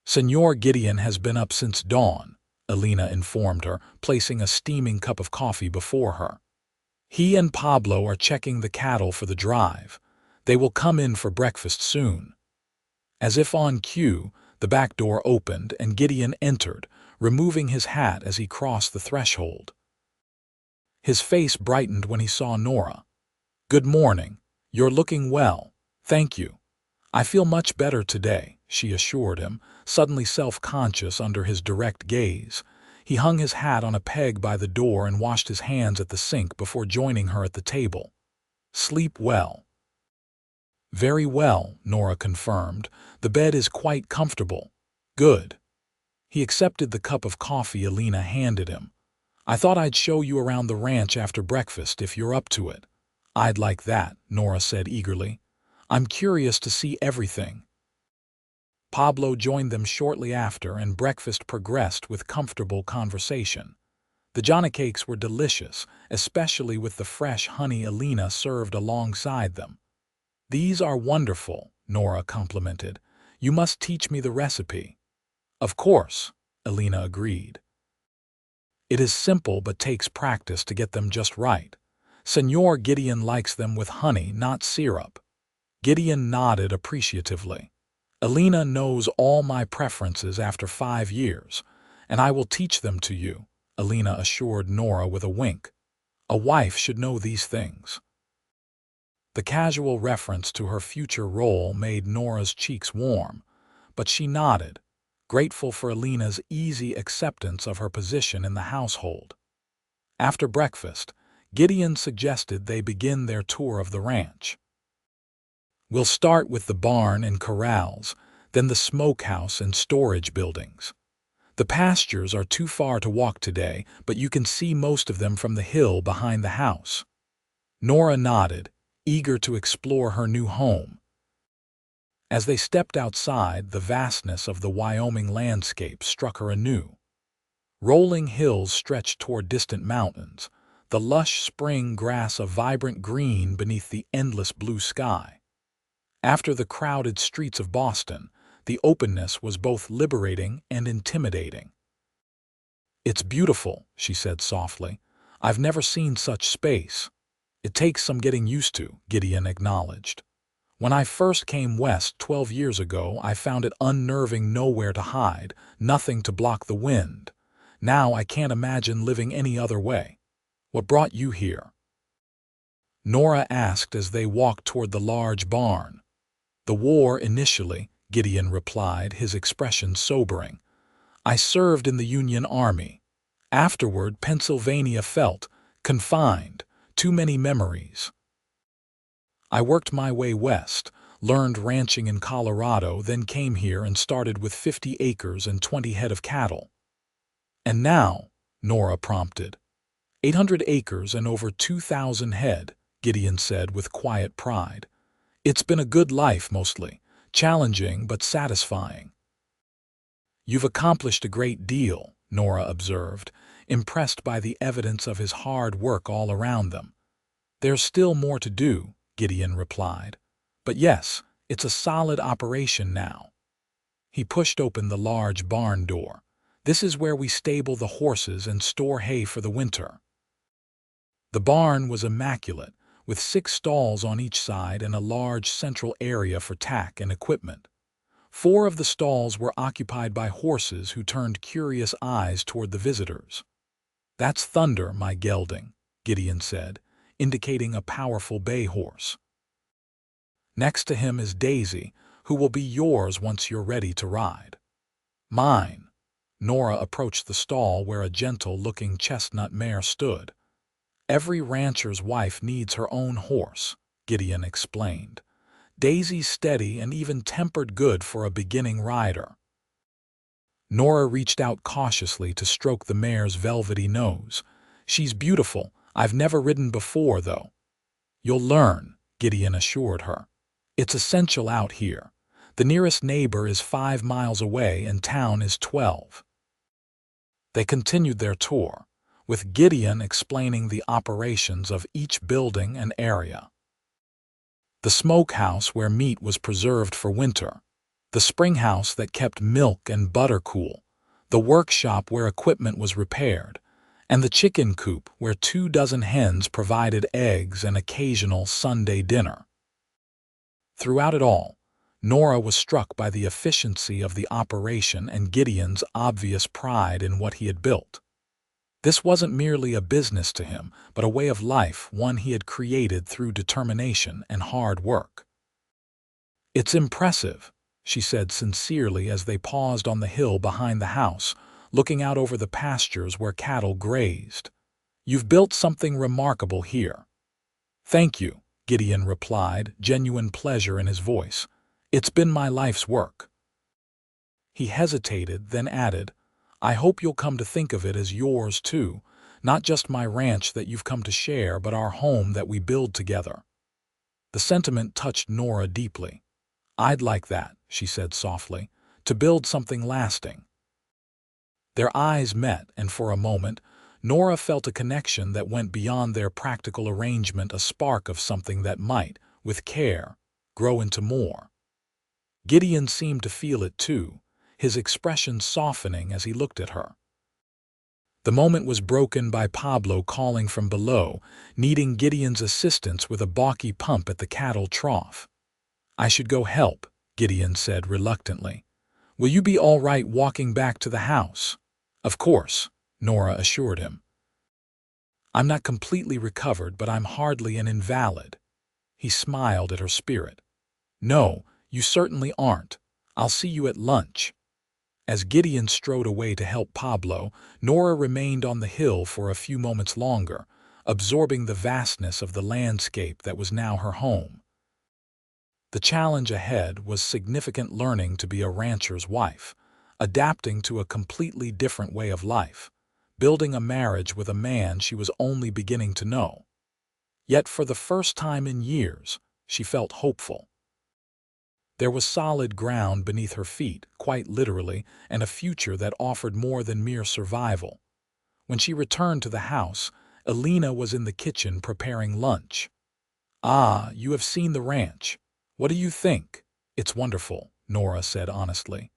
"Senor Gideon has been up since dawn," Alina informed her, placing a steaming cup of coffee before her. "He and Pablo are checking the cattle for the drive. They will come in for breakfast soon." As if on cue, the back door opened and Gideon entered, removing his hat as he crossed the threshold. His face brightened when he saw Nora. "Good morning. You're looking well. Thank you. I feel much better today," she assured him, suddenly self-conscious under his direct gaze. He hung his hat on a peg by the door and washed his hands at the sink before joining her at the table. "Sleep well?" "Very well," Nora confirmed. "The bed is quite comfortable." "Good." He accepted the cup of coffee Alina handed him. "I thought I'd show you around the ranch after breakfast if you're up to it." "I'd like that," Nora said eagerly. "I'm curious to see everything." Pablo joined them shortly after, and breakfast progressed with comfortable conversation. The Johnny cakes were delicious, especially with the fresh honey Alina served alongside them. "These are wonderful," Nora complimented. "You must teach me the recipe." "Of course," Alina agreed. "It is simple but takes practice to get them just right. Senor Gideon likes them with honey, not syrup." Gideon nodded appreciatively. "Alina knows all my preferences after 5 years, and I will teach them to you," Alina assured Nora with a wink. "A wife should know these things." The casual reference to her future role made Nora's cheeks warm, but she nodded, grateful for Alina's easy acceptance of her position in the household. After breakfast, Gideon suggested they begin their tour of the ranch. "We'll start with the barn and corrals, then the smokehouse and storage buildings. The pastures are too far to walk today, but you can see most of them from the hill behind the house." Nora nodded, eager to explore her new home. As they stepped outside, the vastness of the Wyoming landscape struck her anew. Rolling hills stretched toward distant mountains, the lush spring grass a vibrant green beneath the endless blue sky. After the crowded streets of Boston, the openness was both liberating and intimidating. "It's beautiful," she said softly. "I've never seen such space." "It takes some getting used to," Gideon acknowledged. "When I first came west 12 years ago, I found it unnerving, nowhere to hide, nothing to block the wind. Now I can't imagine living any other way." "What brought you here?" Nora asked as they walked toward the large barn. "The war initially," Gideon replied, his expression sobering. "I served in the Union Army. Afterward, Pennsylvania felt confined, too many memories. I worked my way west, learned ranching in Colorado, then came here and started with 50 acres and 20 head of cattle." "And now," Nora prompted. 800 acres and over 2,000 head, Gideon said with quiet pride. "It's been a good life mostly, challenging but satisfying." "You've accomplished a great deal," Nora observed, impressed by the evidence of his hard work all around them. "There's still more to do," Gideon replied. "But yes, it's a solid operation now." He pushed open the large barn door. "This is where we stable the horses and store hay for the winter." The barn was immaculate, with 6 stalls on each side and a large central area for tack and equipment. 4 of the stalls were occupied by horses who turned curious eyes toward the visitors. "That's Thunder, my gelding," Gideon said, indicating a powerful bay horse. "Next to him is Daisy, who will be yours once you're ready to ride." "Mine." Nora approached the stall where a gentle-looking chestnut mare stood. "Every rancher's wife needs her own horse," Gideon explained. "Daisy's steady and even-tempered, good for a beginning rider." Nora reached out cautiously to stroke the mare's velvety nose. "She's beautiful. I've never ridden before, though." "You'll learn," Gideon assured her. "It's essential out here. The nearest neighbor is 5 miles away and town is 12. They continued their tour. with Gideon explaining the operations of each building and area. The smokehouse where meat was preserved for winter, the springhouse that kept milk and butter cool, the workshop where equipment was repaired, and the chicken coop where 24 hens provided eggs and occasional Sunday dinner. Throughout it all, Nora was struck by the efficiency of the operation and Gideon's obvious pride in what he had built. This wasn't merely a business to him, but a way of life, one he had created through determination and hard work. "It's impressive," she said sincerely as they paused on the hill behind the house, looking out over the pastures where cattle grazed. "You've built something remarkable here." "Thank you," Gideon replied, genuine pleasure in his voice. "It's been my life's work." He hesitated, then added, "I hope you'll come to think of it as yours too, not just my ranch that you've come to share, but our home that we build together." The sentiment touched Nora deeply. "I'd like that," she said softly, "to build something lasting." Their eyes met, and for a moment, Nora felt a connection that went beyond their practical arrangement, a spark of something that might, with care, grow into more. Gideon seemed to feel it too, his expression softening as he looked at her. The moment was broken by Pablo calling from below, needing Gideon's assistance with a balky pump at the cattle trough. "I should go help," Gideon said reluctantly. "Will you be all right walking back to the house?" "Of course," Nora assured him. "I'm not completely recovered, but I'm hardly an invalid." He smiled at her spirit. "No, you certainly aren't. I'll see you at lunch." As Gideon strode away to help Pablo, Nora remained on the hill for a few moments longer, absorbing the vastness of the landscape that was now her home. The challenge ahead was significant, learning to be a rancher's wife, adapting to a completely different way of life, building a marriage with a man she was only beginning to know. Yet for the first time in years, she felt hopeful. There was solid ground beneath her feet, quite literally, and a future that offered more than mere survival. When she returned to the house, Elena was in the kitchen preparing lunch. "Ah, you have seen the ranch. What do you think?" "It's wonderful," Nora said honestly.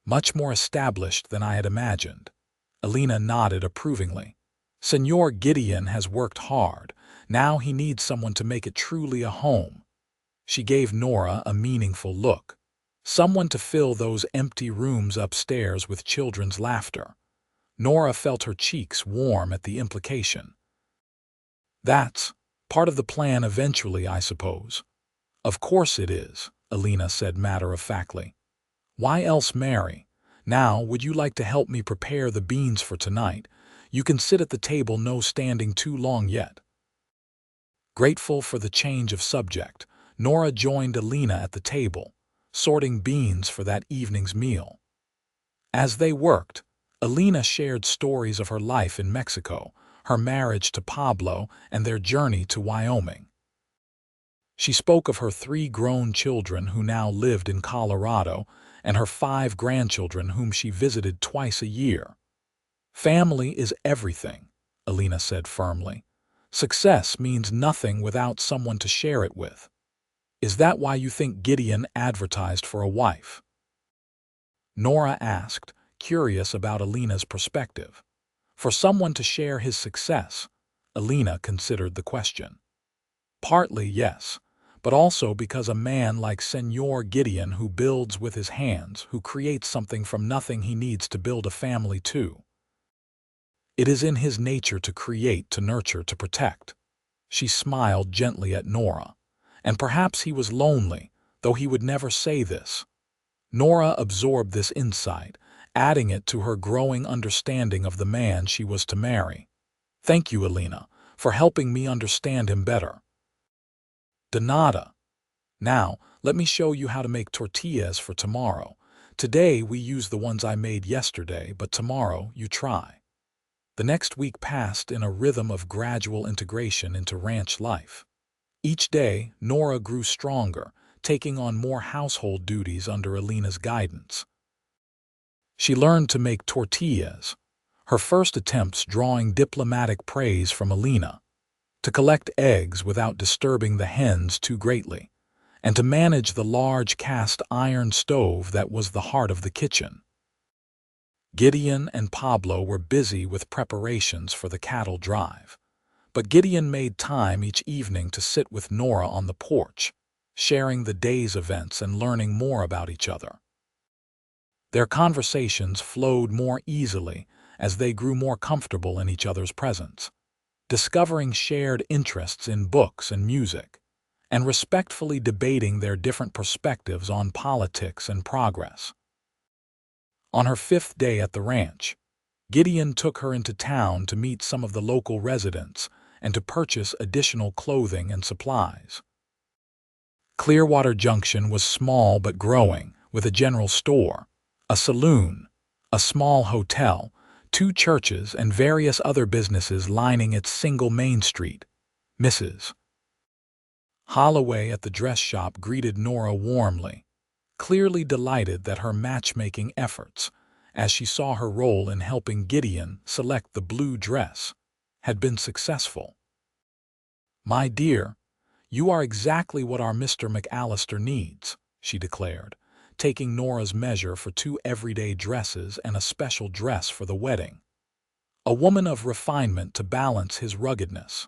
"Much more established than I had imagined." Elena nodded approvingly. "Senor Gideon has worked hard. Now he needs someone to make it truly a home." She gave Nora a meaningful look. "Someone to fill those empty rooms upstairs with children's laughter." Nora felt her cheeks warm at the implication. "That's part of the plan eventually, I suppose." "Of course it is," Elena said matter-of-factly. "Why else marry? Now, would you like to help me prepare the beans for tonight? You can sit at the table, no standing too long yet." Grateful for the change of subject, Nora joined Elena at the table, sorting beans for that evening's meal. As they worked, Elena shared stories of her life in Mexico, her marriage to Pablo, and their journey to Wyoming. She spoke of her 3 grown children who now lived in Colorado, and her 5 grandchildren whom she visited twice a year. "Family is everything," Elena said firmly. "Success means nothing without someone to share it with." "Is that why you think Gideon advertised for a wife?" Nora asked, curious about Elena's perspective. For someone to share his success, Elena considered the question. "Partly, yes, but also because a man like Senor Gideon, who builds with his hands, who creates something from nothing, he needs to build a family too. It is in his nature to create, to nurture, to protect." She smiled gently at Nora. "And perhaps he was lonely, though he would never say this." Nora absorbed this insight, adding it to her growing understanding of the man she was to marry. "Thank you, Elena, for helping me understand him better." "De nada. Now, let me show you how to make tortillas for tomorrow. Today we use the ones I made yesterday, but tomorrow you try." The next week passed in a rhythm of gradual integration into ranch life. Each day, Nora grew stronger, taking on more household duties under Elena's guidance. She learned to make tortillas. her first attempts drawing diplomatic praise from Alina, to collect eggs without disturbing the hens too greatly, and to manage the large cast iron stove that was the heart of the kitchen. Gideon and Pablo were busy with preparations for the cattle drive, but Gideon made time each evening to sit with Nora on the porch, sharing the day's events and learning more about each other. Their conversations flowed more easily as they grew more comfortable in each other's presence, discovering shared interests in books and music, and respectfully debating their different perspectives on politics and progress. On her 5th day at the ranch, Gideon took her into town to meet some of the local residents and to purchase additional clothing and supplies. Clearwater Junction was small but growing, with a general store, a saloon, a small hotel, 2 churches, and various other businesses lining its single main street. Mrs. Holloway at the dress shop greeted Nora warmly, clearly delighted that her matchmaking efforts, as she saw her role in helping Gideon select the blue dress, had been successful. "My dear, you are exactly what our Mr. McAllister needs," she declared, taking Nora's measure for 2 everyday dresses and a special dress for the wedding. A woman of refinement to balance his ruggedness.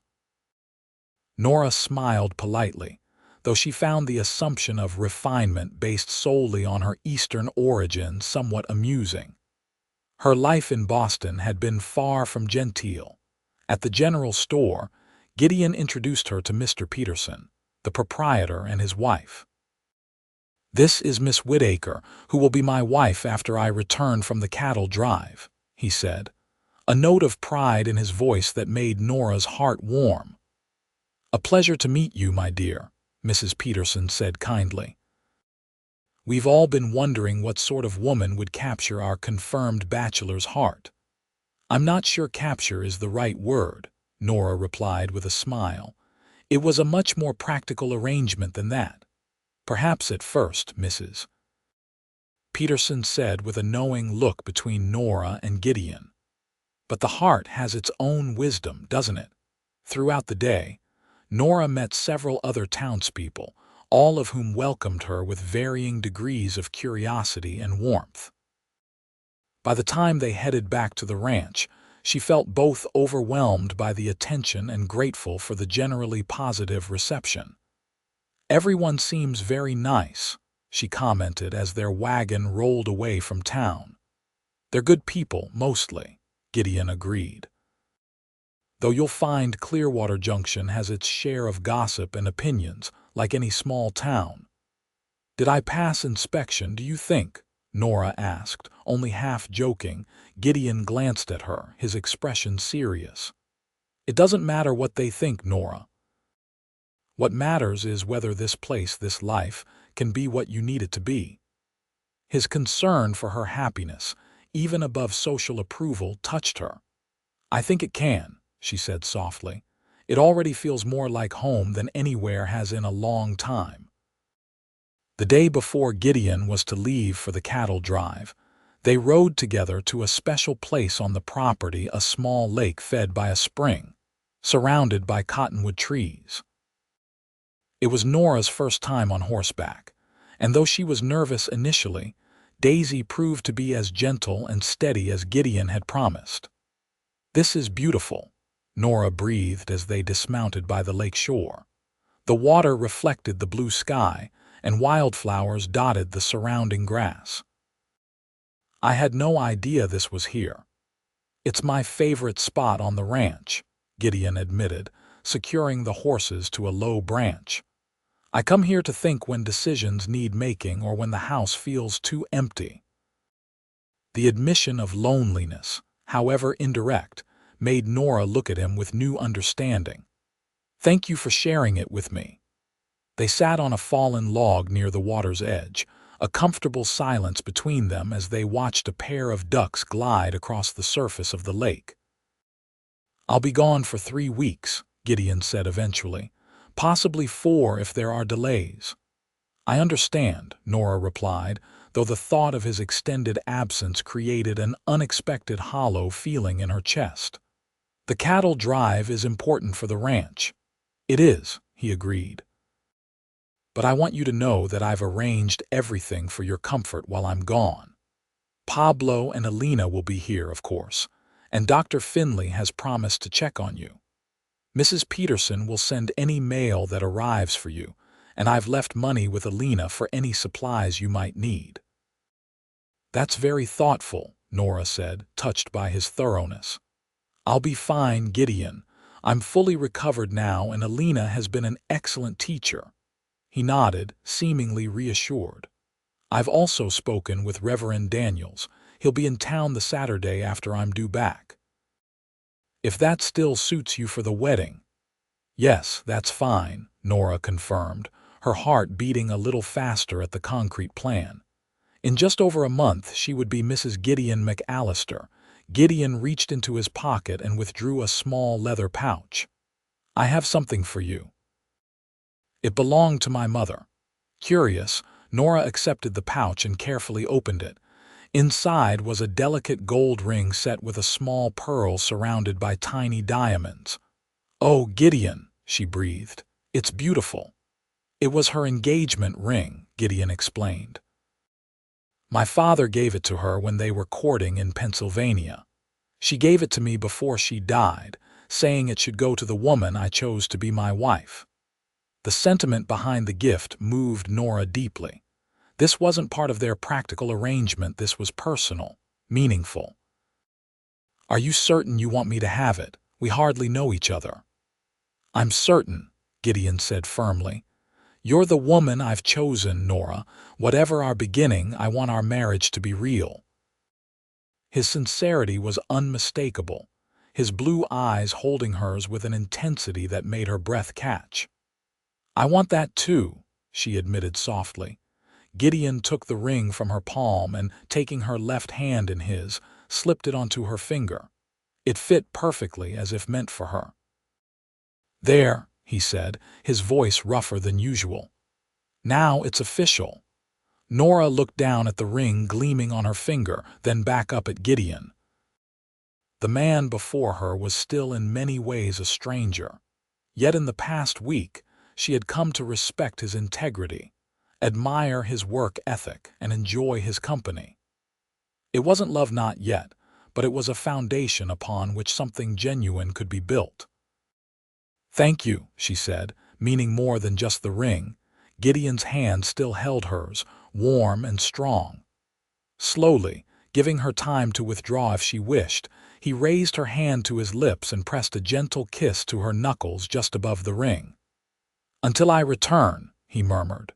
Nora smiled politely, though she found the assumption of refinement based solely on her Eastern origin somewhat amusing. Her life in Boston had been far from genteel. At the general store, Gideon introduced her to Mr. Peterson, the proprietor, and his wife. "This is Miss Whittaker, who will be my wife after I return from the cattle drive," he said, a note of pride in his voice that made Nora's heart warm. "A pleasure to meet you, my dear," Mrs. Peterson said kindly. "We've all been wondering what sort of woman would capture our confirmed bachelor's heart." "I'm not sure capture is the right word," Nora replied with a smile. "It was a much more practical arrangement than that. Perhaps at first, Mrs. Peterson said with a knowing look between Nora and Gideon. "But the heart has its own wisdom, doesn't it?" Throughout the day, Nora met several other townspeople, all of whom welcomed her with varying degrees of curiosity and warmth. By the time they headed back to the ranch, she felt both overwhelmed by the attention and grateful for the generally positive reception. "Everyone seems very nice," she commented as their wagon rolled away from town. "They're good people, mostly," Gideon agreed. "Though you'll find Clearwater Junction has its share of gossip and opinions, like any small town." "Did I pass inspection, do you think?" Nora asked, only half joking. Gideon glanced at her, his expression serious. "It doesn't matter what they think, Nora. What matters is whether this place, this life, can be what you need it to be." His concern for her happiness, even above social approval, touched her. "I think it can," she said softly. "It already feels more like home than anywhere has in a long time." The day before Gideon was to leave for the cattle drive, they rode together to a special place on the property, a small lake fed by a spring, surrounded by cottonwood trees. It was Nora's first time on horseback, and though she was nervous initially, Daisy proved to be as gentle and steady as Gideon had promised. "This is beautiful," Nora breathed as they dismounted by the lake shore. The water reflected the blue sky, and wildflowers dotted the surrounding grass. "I had no idea this was here." "It's my favorite spot on the ranch," Gideon admitted, securing the horses to a low branch. "I come here to think when decisions need making or when the house feels too empty." The admission of loneliness, however indirect, made Nora look at him with new understanding. "Thank you for sharing it with me." They sat on a fallen log near the water's edge, a comfortable silence between them as they watched a pair of ducks glide across the surface of the lake. "I'll be gone for 3 weeks," Gideon said eventually. "Possibly 4 if there are delays." "I understand," Nora replied, though the thought of his extended absence created an unexpected hollow feeling in her chest. "The cattle drive is important for the ranch." "It is," he agreed. "But I want you to know that I've arranged everything for your comfort while I'm gone. Pablo and Alina will be here, of course, and Dr. Finley has promised to check on you. Mrs. Peterson will send any mail that arrives for you, and I've left money with Alina for any supplies you might need." "That's very thoughtful," Nora said, touched by his thoroughness. "I'll be fine, Gideon. I'm fully recovered now, and Alina has been an excellent teacher." He nodded, seemingly reassured. "I've also spoken with Reverend Daniels. He'll be in town the Saturday after I'm due back." "If that still suits you for the wedding." "Yes, that's fine," Nora confirmed, her heart beating a little faster at the concrete plan. In just over a month, she would be Mrs. Gideon McAllister. Gideon reached into his pocket and withdrew a small leather pouch. "I have something for you." It belonged to my mother. Curious, Nora accepted the pouch and carefully opened it. Inside was a delicate gold ring set with a small pearl surrounded by tiny diamonds. "Oh, Gideon," she breathed. "It's beautiful." "It was her engagement ring," Gideon explained. "My father gave it to her when they were courting in Pennsylvania. She gave it to me before she died, saying it should go to the woman I chose to be my wife." The sentiment behind the gift moved Nora deeply. This wasn't part of their practical arrangement, this was personal, meaningful. "Are you certain you want me to have it? We hardly know each other." "I'm certain," Gideon said firmly. "You're the woman I've chosen, Nora. Whatever our beginning, I want our marriage to be real." His sincerity was unmistakable, his blue eyes holding hers with an intensity that made her breath catch. "I want that too," she admitted softly. Gideon took the ring from her palm and, taking her left hand in his, slipped it onto her finger. It fit perfectly, as if meant for her. "There," he said, his voice rougher than usual. "Now it's official." Nora looked down at the ring gleaming on her finger, then back up at Gideon. The man before her was still in many ways a stranger. Yet in the past week, she had come to respect his integrity, admire his work ethic, and enjoy his company. It wasn't love, not yet, but it was a foundation upon which something genuine could be built. "Thank you," she said, meaning more than just the ring. Gideon's hand still held hers, warm and strong. Slowly, giving her time to withdraw if she wished, he raised her hand to his lips and pressed a gentle kiss to her knuckles just above the ring. "Until I return," he murmured.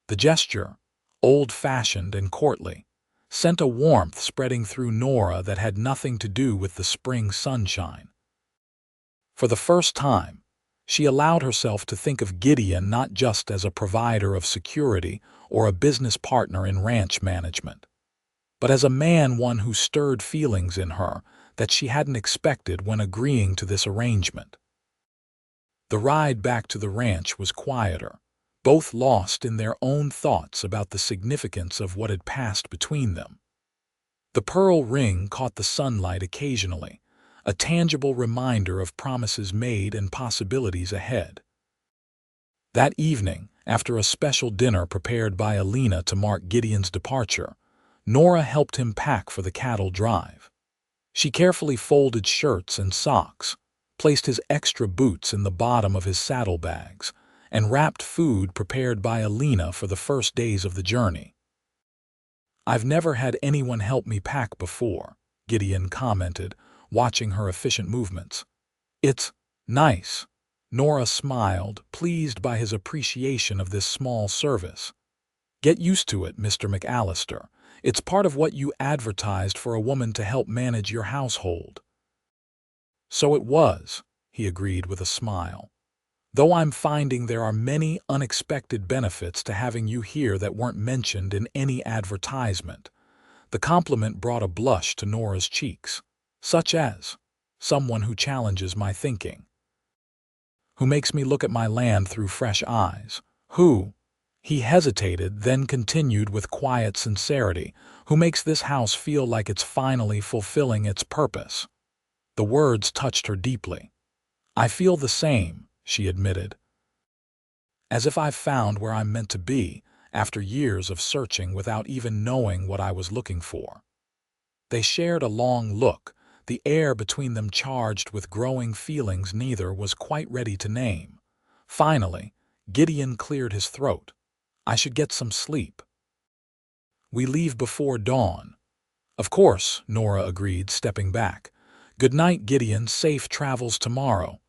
The gesture, old-fashioned and courtly, sent a warmth spreading through Nora that had nothing to do with the spring sunshine. For the first time, she allowed herself to think of Gideon not just as a provider of security or a business partner in ranch management, but as a man, one who stirred feelings in her that she hadn't expected when agreeing to this arrangement. The ride back to the ranch was quieter, both lost in their own thoughts about the significance of what had passed between them. The pearl ring caught the sunlight occasionally, a tangible reminder of promises made and possibilities ahead. That evening, after a special dinner prepared by Alina to mark Gideon's departure, Nora helped him pack for the cattle drive. She carefully folded shirts and socks, placed his extra boots in the bottom of his saddlebags, and wrapped food prepared by Alina for the first days of the journey. "I've never had anyone help me pack before," Gideon commented, watching her efficient movements. "It's nice." Nora smiled, pleased by his appreciation of this small service. "Get used to it, Mr. McAllister. It's part of what you advertised for a woman to help manage your household." "So it was," he agreed with a smile. "Though I'm finding there are many unexpected benefits to having you here that weren't mentioned in any advertisement." The compliment brought a blush to Nora's cheeks. "Such as?" "Someone who challenges my thinking. Who makes me look at my land through fresh eyes. Who?" He hesitated, then continued with quiet sincerity, "Who makes this house feel like it's finally fulfilling its purpose?" The words touched her deeply. "I feel the same," she admitted. "As if I've found where I'm meant to be, after years of searching without even knowing what I was looking for." They shared a long look, the air between them charged with growing feelings neither was quite ready to name. Finally, Gideon cleared his throat. "I should get some sleep." "We leave before dawn." "Of course," Nora agreed, stepping back. "Good night, Gideon. Safe travels tomorrow."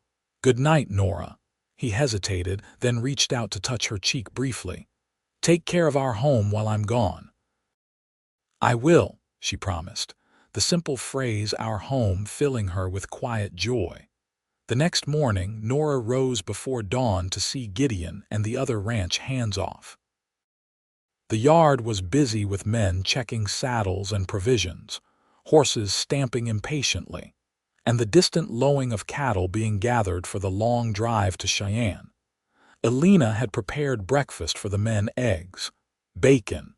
"Good night, Nora." He hesitated, then reached out to touch her cheek briefly. "Take care of our home while I'm gone." "I will," she promised, the simple phrase "our home" filling her with quiet joy. The next morning, Nora rose before dawn to see Gideon and the other ranch hands off. The yard was busy with men checking saddles and provisions, horses stamping impatiently, and the distant lowing of cattle being gathered for the long drive to Cheyenne. Alina had prepared breakfast for the men: eggs, bacon,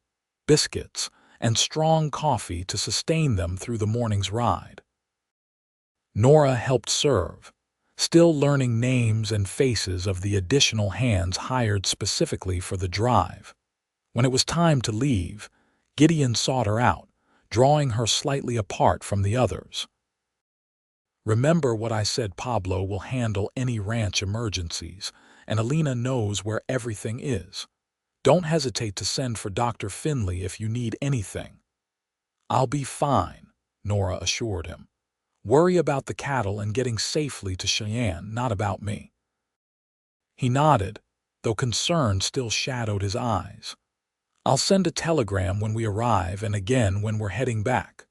biscuits, and strong coffee to sustain them through the morning's ride. Nora helped serve, still learning names and faces of the additional hands hired specifically for the drive. When it was time to leave, Gideon sought her out, drawing her slightly apart from the others. "Remember what I said. Pablo will handle any ranch emergencies, and Alina knows where everything is. Don't hesitate to send for Dr. Finley if you need anything." "I'll be fine," Nora assured him. "Worry about the cattle and getting safely to Cheyenne, not about me." He nodded, though concern still shadowed his eyes. "I'll send a telegram when we arrive and again when we're heading back."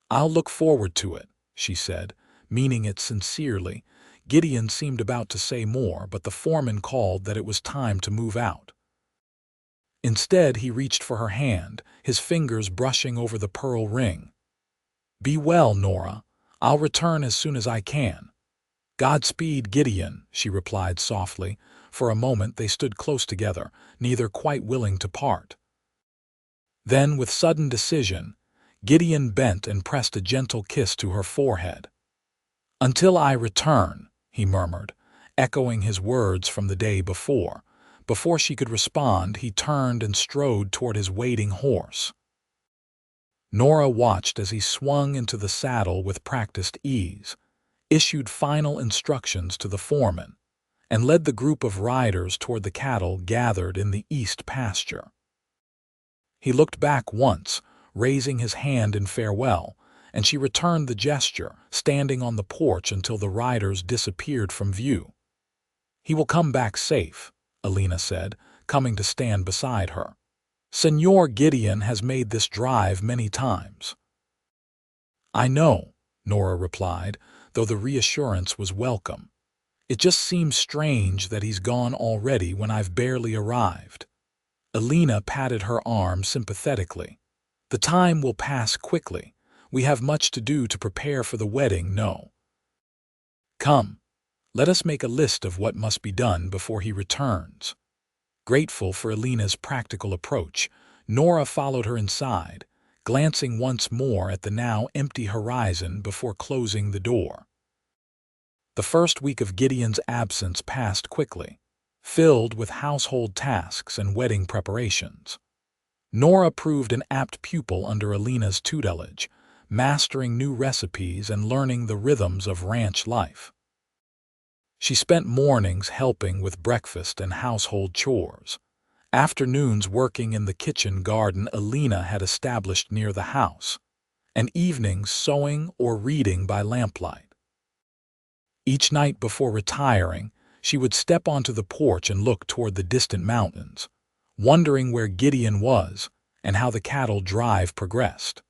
"I'll look forward to it," she said, meaning it sincerely. Gideon seemed about to say more, but the foreman called that it was time to move out. Instead, he reached for her hand, his fingers brushing over the pearl ring. "Be well, Nora. I'll return as soon as I can." "Godspeed, Gideon," she replied softly. For a moment they stood close together, neither quite willing to part. Then, with sudden decision, Gideon bent and pressed a gentle kiss to her forehead. "Until I return," he murmured, echoing his words from the day before. Before she could respond, he turned and strode toward his waiting horse. Nora watched as he swung into the saddle with practiced ease, issued final instructions to the foreman, and led the group of riders toward the cattle gathered in the east pasture. He looked back once, raising his hand in farewell, and she returned the gesture, standing on the porch until the riders disappeared from view. "He will come back safe," Alina said, coming to stand beside her. "Senor Gideon has made this drive many times." "I know," Nora replied, though the reassurance was welcome. "It just seems strange that he's gone already when I've barely arrived." Alina patted her arm sympathetically. "The time will pass quickly. We have much to do to prepare for the wedding, no? Come, let us make a list of what must be done before he returns." Grateful for Alina's practical approach, Nora followed her inside, glancing once more at the now empty horizon before closing the door. The first week of Gideon's absence passed quickly, filled with household tasks and wedding preparations. Nora proved an apt pupil under Alina's tutelage, mastering new recipes and learning the rhythms of ranch life. She spent mornings helping with breakfast and household chores, afternoons working in the kitchen garden Alina had established near the house, and evenings sewing or reading by lamplight. Each night before retiring, she would step onto the porch and look toward the distant mountains, wondering where Gideon was and how the cattle drive progressed.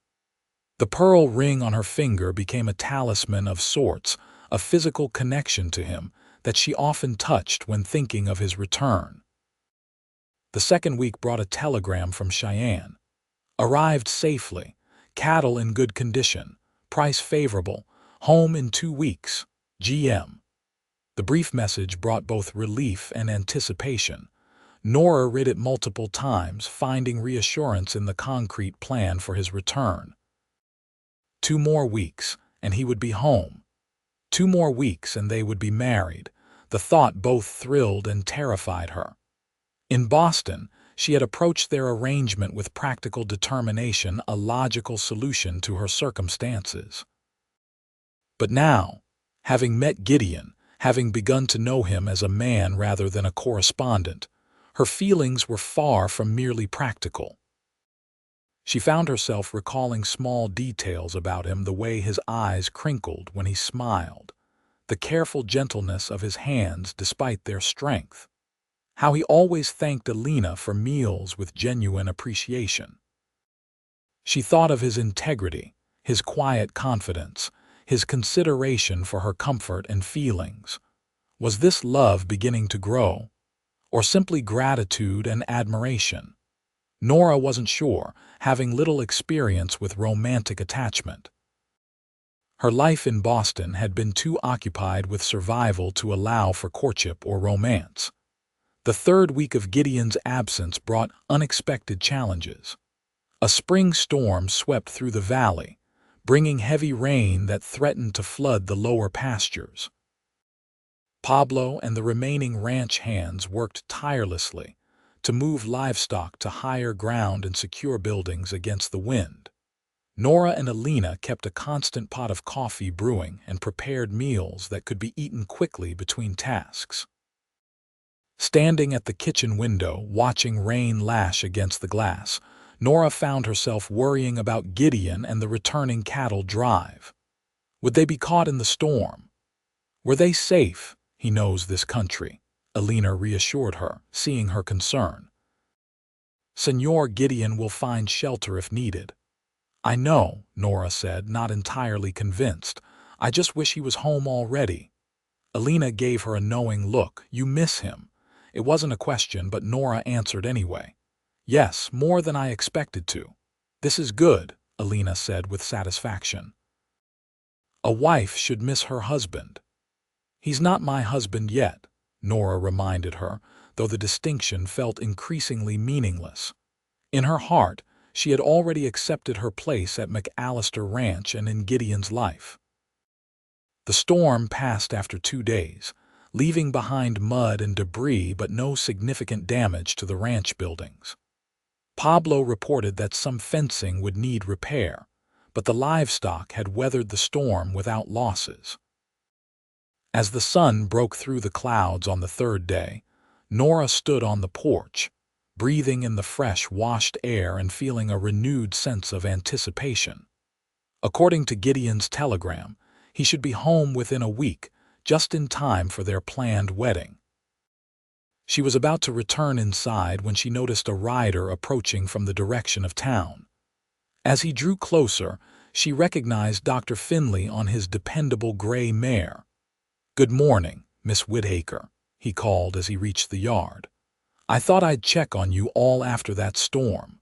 The pearl ring on her finger became a talisman of sorts, a physical connection to him that she often touched when thinking of his return. The second week brought a telegram from Cheyenne. "Arrived safely, cattle in good condition, price favorable, home in 2 weeks, GM." The brief message brought both relief and anticipation. Nora read it multiple times, finding reassurance in the concrete plan for his return. 2 more weeks, and he would be home. 2 more weeks, and they would be married. The thought both thrilled and terrified her. In Boston, she had approached their arrangement with practical determination, a logical solution to her circumstances. But now, having met Gideon, having begun to know him as a man rather than a correspondent, her feelings were far from merely practical. She found herself recalling small details about him, the way his eyes crinkled when he smiled, the careful gentleness of his hands despite their strength, how he always thanked Alina for meals with genuine appreciation. She thought of his integrity, his quiet confidence, his consideration for her comfort and feelings. Was this love beginning to grow, or simply gratitude and admiration? Nora wasn't sure, having little experience with romantic attachment. Her life in Boston had been too occupied with survival to allow for courtship or romance. The 3rd week of Gideon's absence brought unexpected challenges. A spring storm swept through the valley, bringing heavy rain that threatened to flood the lower pastures. Pablo and the remaining ranch hands worked tirelessly to move livestock to higher ground and secure buildings against the wind. Nora and Alina kept a constant pot of coffee brewing and prepared meals that could be eaten quickly between tasks. Standing at the kitchen window, watching rain lash against the glass, Nora found herself worrying about Gideon and the returning cattle drive. Would they be caught in the storm? Were they safe? He knows this country, Alina reassured her, seeing her concern. Senor Gideon will find shelter if needed. I know, Nora said, not entirely convinced. I just wish he was home already. Alina gave her a knowing look. You miss him. It wasn't a question, but Nora answered anyway. Yes, more than I expected to. This is good, Alina said with satisfaction. A wife should miss her husband. He's not my husband yet, Nora reminded her, though the distinction felt increasingly meaningless. In her heart, she had already accepted her place at McAllister Ranch and in Gideon's life. The storm passed after 2 days, leaving behind mud and debris but no significant damage to the ranch buildings. Pablo reported that some fencing would need repair, but the livestock had weathered the storm without losses. As the sun broke through the clouds on the 3rd day, Nora stood on the porch, breathing in the fresh, washed air and feeling a renewed sense of anticipation. According to Gideon's telegram, he should be home within a week, just in time for their planned wedding. She was about to return inside when she noticed a rider approaching from the direction of town. As he drew closer, she recognized Dr. Finley on his dependable gray mare. "Good morning, Miss Whittaker," he called as he reached the yard. "I thought I'd check on you all after that storm."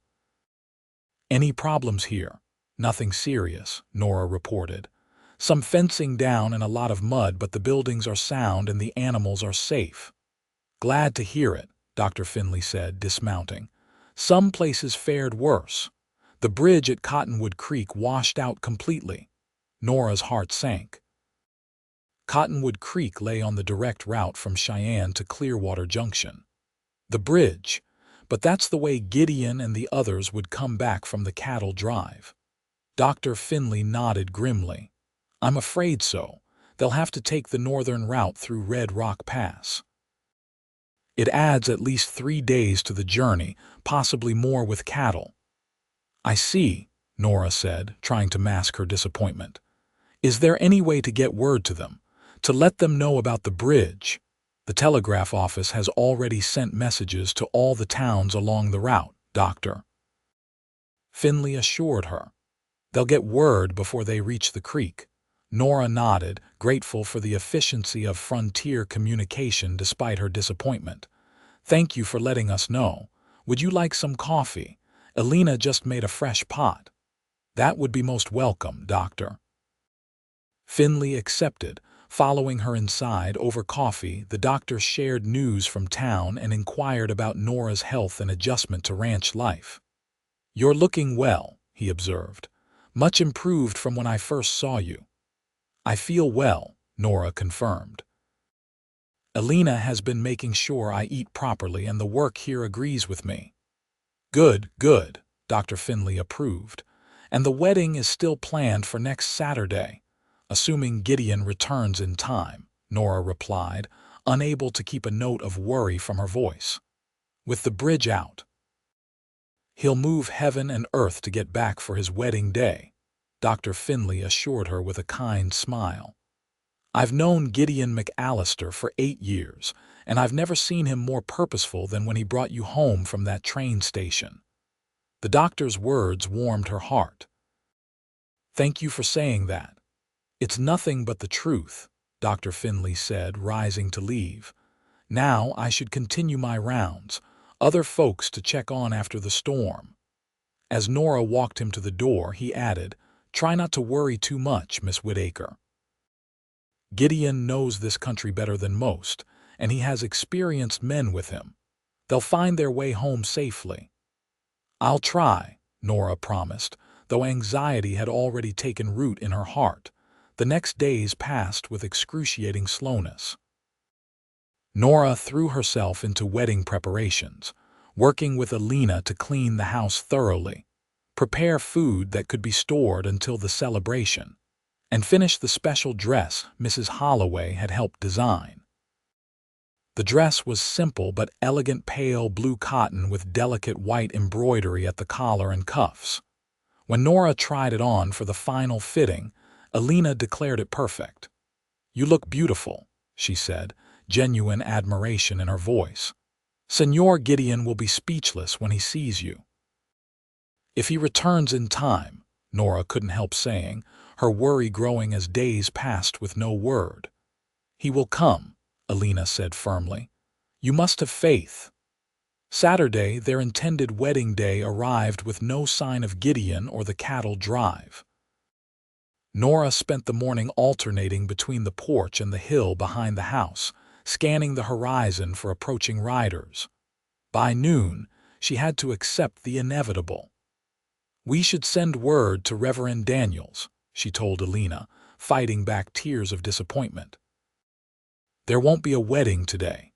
"Any problems here?" "Nothing serious," Nora reported. "Some fencing down and a lot of mud, but the buildings are sound and the animals are safe." "Glad to hear it," Dr. Finley said, dismounting. "Some places fared worse. The bridge at Cottonwood Creek washed out completely." Nora's heart sank. Cottonwood Creek lay on the direct route from Cheyenne to Clearwater Junction. The bridge, but that's the way Gideon and the others would come back from the cattle drive. Dr. Finley nodded grimly. "I'm afraid so. They'll have to take the northern route through Red Rock Pass. It adds at least 3 days to the journey, possibly more with cattle." "I see," Nora said, trying to mask her disappointment. "Is there any way to get word to them, to let them know about the bridge?" "The telegraph office has already sent messages to all the towns along the route, Doctor," Finley assured her. "They'll get word before they reach the creek." Nora nodded, grateful for the efficiency of frontier communication despite her disappointment. "Thank you for letting us know. Would you like some coffee? Alina just made a fresh pot." "That would be most welcome, Doctor." Finley accepted, Following her inside over coffee, the doctor shared news from town and inquired about Nora's health and adjustment to ranch life. "You're looking well," he observed. "Much improved from when I first saw you." "I feel well," Nora confirmed. "Alina has been making sure I eat properly and the work here agrees with me." "Good, good," Dr. Finley approved. "And the wedding is still planned for next Saturday, assuming Gideon returns in time," Nora replied, unable to keep a note of worry from her voice. "With the bridge out." "He'll move heaven and earth to get back for his wedding day," Dr. Finley assured her with a kind smile. "I've known Gideon McAllister for 8 years, and I've never seen him more purposeful than when he brought you home from that train station." The doctor's words warmed her heart. "Thank you for saying that. It's nothing but the truth," Dr. Finley said, rising to leave. "Now I should continue my rounds, other folks to check on after the storm." As Nora walked him to the door, he added, "Try not to worry too much, Miss Whittaker. Gideon knows this country better than most, and he has experienced men with him. They'll find their way home safely." "I'll try," Nora promised, though anxiety had already taken root in her heart. The next days passed with excruciating slowness. Nora threw herself into wedding preparations, working with Alina to clean the house thoroughly, prepare food that could be stored until the celebration, and finish the special dress Mrs. Holloway had helped design. The dress was simple but elegant pale blue cotton with delicate white embroidery at the collar and cuffs. When Nora tried it on for the final fitting, Alina declared it perfect. "You look beautiful," she said, genuine admiration in her voice. "Senor Gideon will be speechless when he sees you." "If he returns in time," Nora couldn't help saying, her worry growing as days passed with no word. "He will come," Alina said firmly. "You must have faith." Saturday, their intended wedding day, arrived with no sign of Gideon or the cattle drive. Nora spent the morning alternating between the porch and the hill behind the house, scanning the horizon for approaching riders. By noon, she had to accept the inevitable. "We should send word to Reverend Daniels," she told Alina, fighting back tears of disappointment. "There won't be a wedding today."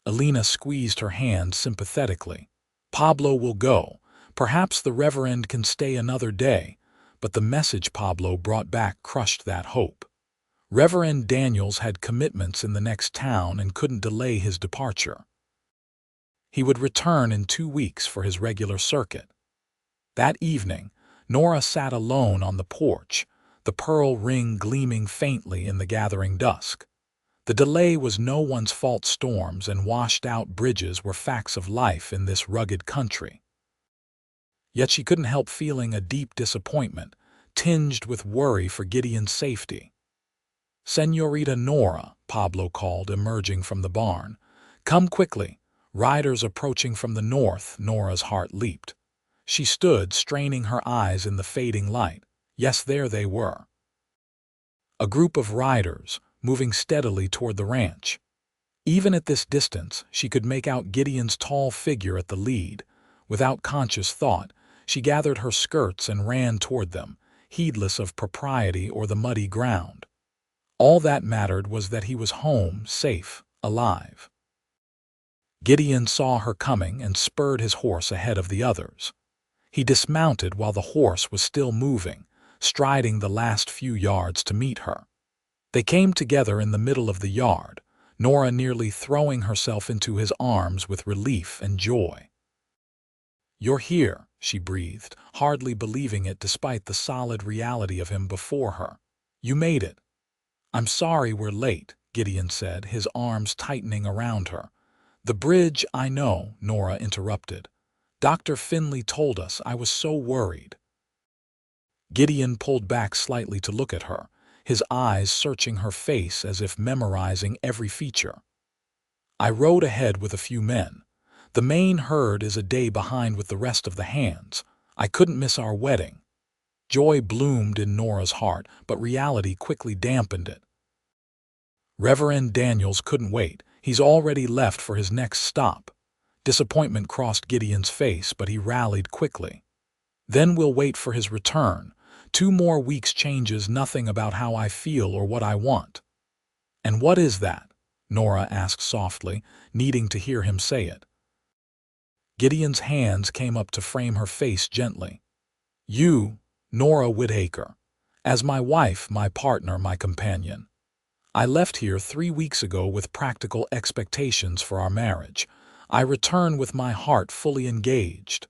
Alina squeezed her hand sympathetically. "Pablo will go. Perhaps the Reverend can stay another day," but the message Pablo brought back crushed that hope. Reverend Daniels had commitments in the next town and couldn't delay his departure. He would return in 2 weeks for his regular circuit. That evening, Nora sat alone on the porch, the pearl ring gleaming faintly in the gathering dusk. The delay was no one's fault. Storms and washed-out bridges were facts of life in this rugged country. Yet she couldn't help feeling a deep disappointment, tinged with worry for Gideon's safety. "Señorita Nora," Pablo called, emerging from the barn. "Come quickly. Riders approaching from the north." Nora's heart leaped. She stood, straining her eyes in the fading light. Yes, there they were. A group of riders, moving steadily toward the ranch. Even at this distance, she could make out Gideon's tall figure at the lead. Without conscious thought, she gathered her skirts and ran toward them, heedless of propriety or the muddy ground. All that mattered was that he was home, safe, alive. Gideon saw her coming and spurred his horse ahead of the others. He dismounted while the horse was still moving, striding the last few yards to meet her. They came together in the middle of the yard, Nora nearly throwing herself into his arms with relief and joy. "You're here," she breathed, hardly believing it despite the solid reality of him before her. "You made it." "I'm sorry we're late," Gideon said, his arms tightening around her. "The bridge, I know," Nora interrupted. "Dr. Finley told us. I was so worried." Gideon pulled back slightly to look at her, his eyes searching her face as if memorizing every feature. "I rode ahead with a few men. The main herd is a day behind with the rest of the hands. I couldn't miss our wedding." Joy bloomed in Nora's heart, but reality quickly dampened it. Reverend Daniels couldn't wait. He's already left for his next stop. Disappointment crossed Gideon's face, but he rallied quickly. Then we'll wait for his return. 2 more weeks changes nothing about how I feel or what I want. And what is that? Nora asked softly, needing to hear him say it. Gideon's hands came up to frame her face gently. You, Nora Whittaker, as my wife, my partner, my companion. I left here 3 weeks ago with practical expectations for our marriage. I return with my heart fully engaged.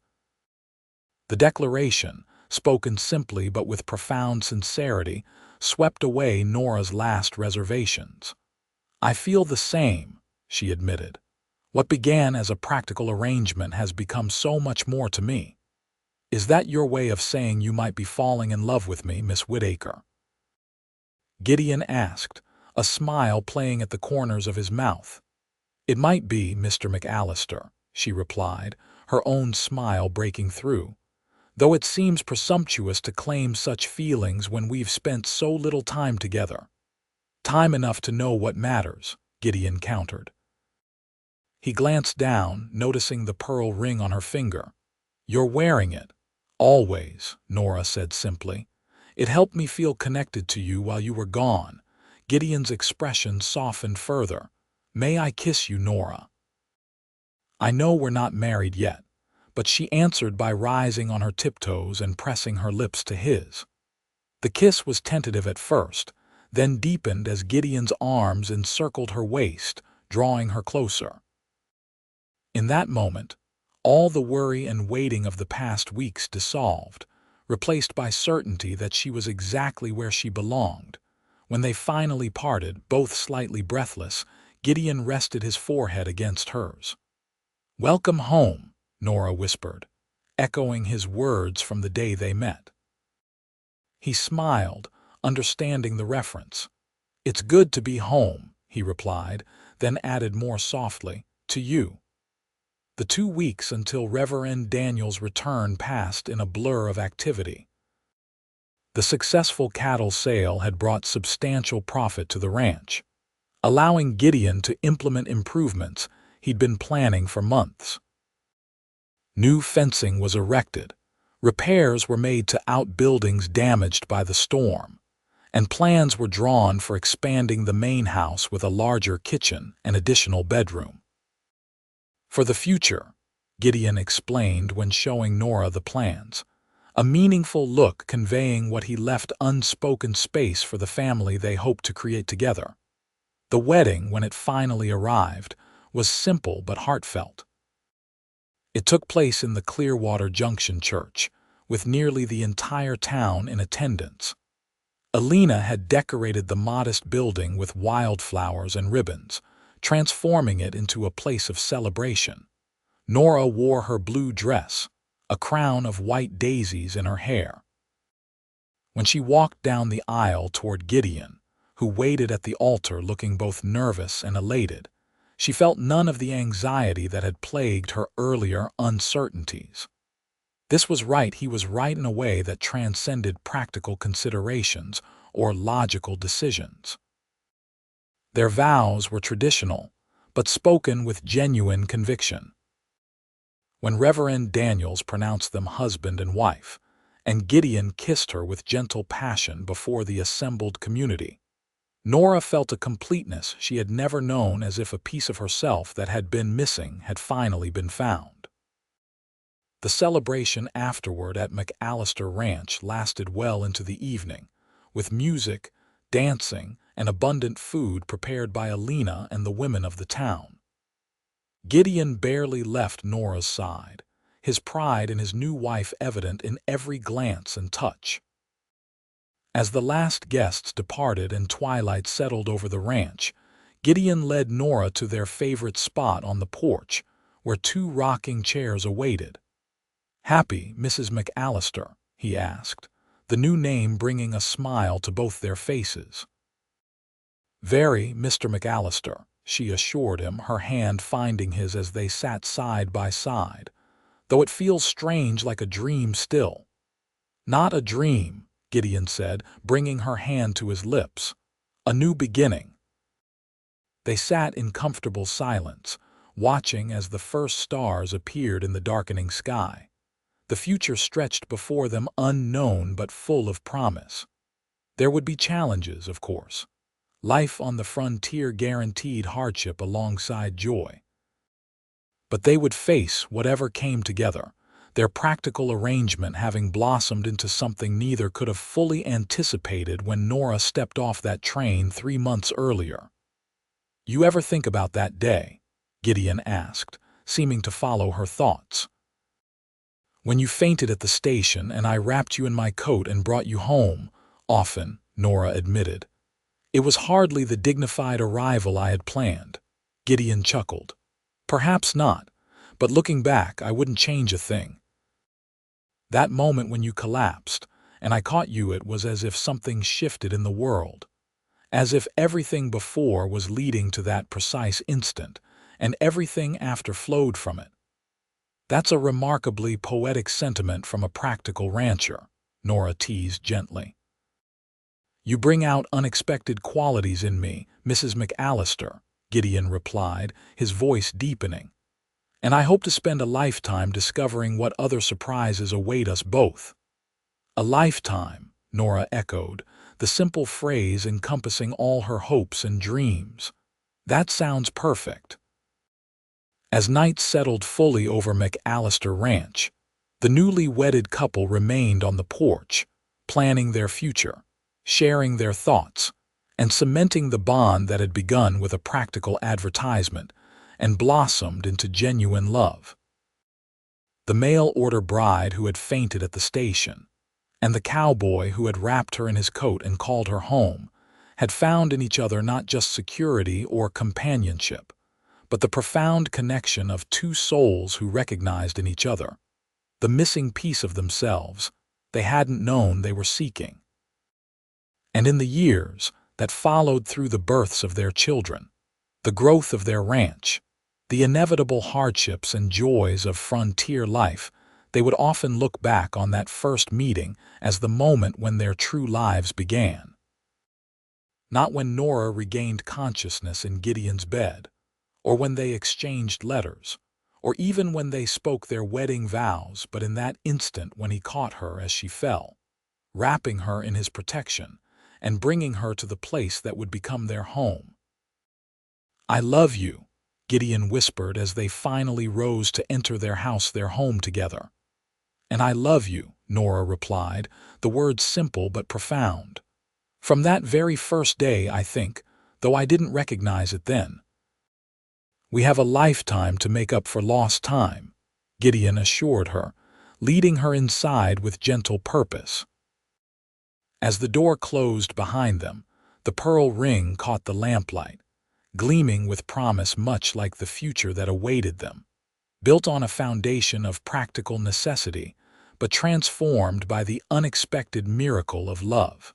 The declaration, spoken simply but with profound sincerity, swept away Nora's last reservations. I feel the same, she admitted. What began as a practical arrangement has become so much more to me. Is that your way of saying you might be falling in love with me, Miss Whittaker? Gideon asked, a smile playing at the corners of his mouth. It might be, Mr. McAllister, she replied, her own smile breaking through. Though it seems presumptuous to claim such feelings when we've spent so little time together. Time enough to know what matters, Gideon countered. He glanced down, noticing the pearl ring on her finger. You're wearing it. Always, Nora said simply. It helped me feel connected to you while you were gone. Gideon's expression softened further. May I kiss you, Nora? I know we're not married yet, but she answered by rising on her tiptoes and pressing her lips to his. The kiss was tentative at first, then deepened as Gideon's arms encircled her waist, drawing her closer. In that moment, all the worry and waiting of the past weeks dissolved, replaced by certainty that she was exactly where she belonged. When they finally parted, both slightly breathless, Gideon rested his forehead against hers. Welcome home, Nora whispered, echoing his words from the day they met. He smiled, understanding the reference. It's good to be home, he replied, then added more softly, to you. The 2 weeks until Reverend Daniels' return passed in a blur of activity. The successful cattle sale had brought substantial profit to the ranch, allowing Gideon to implement improvements he'd been planning for months. New fencing was erected, repairs were made to outbuildings damaged by the storm, and plans were drawn for expanding the main house with a larger kitchen and additional bedroom. For the future, Gideon explained when showing Nora the plans, a meaningful look conveying what he left unspoken space for the family they hoped to create together. The wedding, when it finally arrived, was simple but heartfelt. It took place in the Clearwater Junction Church, with nearly the entire town in attendance. Alina had decorated the modest building with wildflowers and ribbons, transforming it into a place of celebration. Nora wore her blue dress, a crown of white daisies in her hair. When she walked down the aisle toward Gideon, who waited at the altar looking both nervous and elated, she felt none of the anxiety that had plagued her earlier uncertainties. This was right, he was right in a way that transcended practical considerations or logical decisions. Their vows were traditional, but spoken with genuine conviction. When Reverend Daniels pronounced them husband and wife, and Gideon kissed her with gentle passion before the assembled community, Nora felt a completeness she had never known, as if a piece of herself that had been missing had finally been found. The celebration afterward at McAllister Ranch lasted well into the evening, with music, dancing, and abundant food prepared by Alina and the women of the town. Gideon barely left Nora's side, his pride in his new wife evident in every glance and touch. As the last guests departed and twilight settled over the ranch, Gideon led Nora to their favorite spot on the porch, where 2 rocking chairs awaited. "Happy, Mrs. McAllister?" he asked, the new name bringing a smile to both their faces. "Very, Mr. McAllister," she assured him, her hand finding his as they sat side by side, "though it feels strange, like a dream still." "Not a dream," Gideon said, bringing her hand to his lips. "A new beginning." They sat in comfortable silence, watching as the first stars appeared in the darkening sky. The future stretched before them, unknown but full of promise. There would be challenges, of course. Life on the frontier guaranteed hardship alongside joy. But they would face whatever came together, their practical arrangement having blossomed into something neither could have fully anticipated when Nora stepped off that train 3 months earlier. "You ever think about that day?" Gideon asked, seeming to follow her thoughts. "When you fainted at the station and I wrapped you in my coat and brought you home?" "Often," Nora admitted. "It was hardly the dignified arrival I had planned." Gideon chuckled. "Perhaps not, but looking back, I wouldn't change a thing. That moment when you collapsed, and I caught you, it was as if something shifted in the world. As if everything before was leading to that precise instant, and everything after flowed from it." "That's a remarkably poetic sentiment from a practical rancher," Nora teased gently. "You bring out unexpected qualities in me, Mrs. McAllister," Gideon replied, his voice deepening. "And I hope to spend a lifetime discovering what other surprises await us both." "A lifetime," Nora echoed, the simple phrase encompassing all her hopes and dreams. "That sounds perfect." As night settled fully over McAllister Ranch, the newly wedded couple remained on the porch, planning their future, sharing their thoughts, and cementing the bond that had begun with a practical advertisement and blossomed into genuine love. The mail-order bride who had fainted at the station, and the cowboy who had wrapped her in his coat and called her home, had found in each other not just security or companionship, but the profound connection of two souls who recognized in each other the missing piece of themselves they hadn't known they were seeking. And in the years that followed through the births of their children, the growth of their ranch, the inevitable hardships and joys of frontier life, they would often look back on that first meeting as the moment when their true lives began. Not when Nora regained consciousness in Gideon's bed, or when they exchanged letters, or even when they spoke their wedding vows, but in that instant when he caught her as she fell, wrapping her in his protection and bringing her to the place that would become their home. "I love you," Gideon whispered as they finally rose to enter their house, their home together. "And I love you," Nora replied, the words simple but profound. "From that very first day, I think, though I didn't recognize it then." "We have a lifetime to make up for lost time," Gideon assured her, leading her inside with gentle purpose. As the door closed behind them, the pearl ring caught the lamplight, gleaming with promise, much like the future that awaited them, built on a foundation of practical necessity, but transformed by the unexpected miracle of love.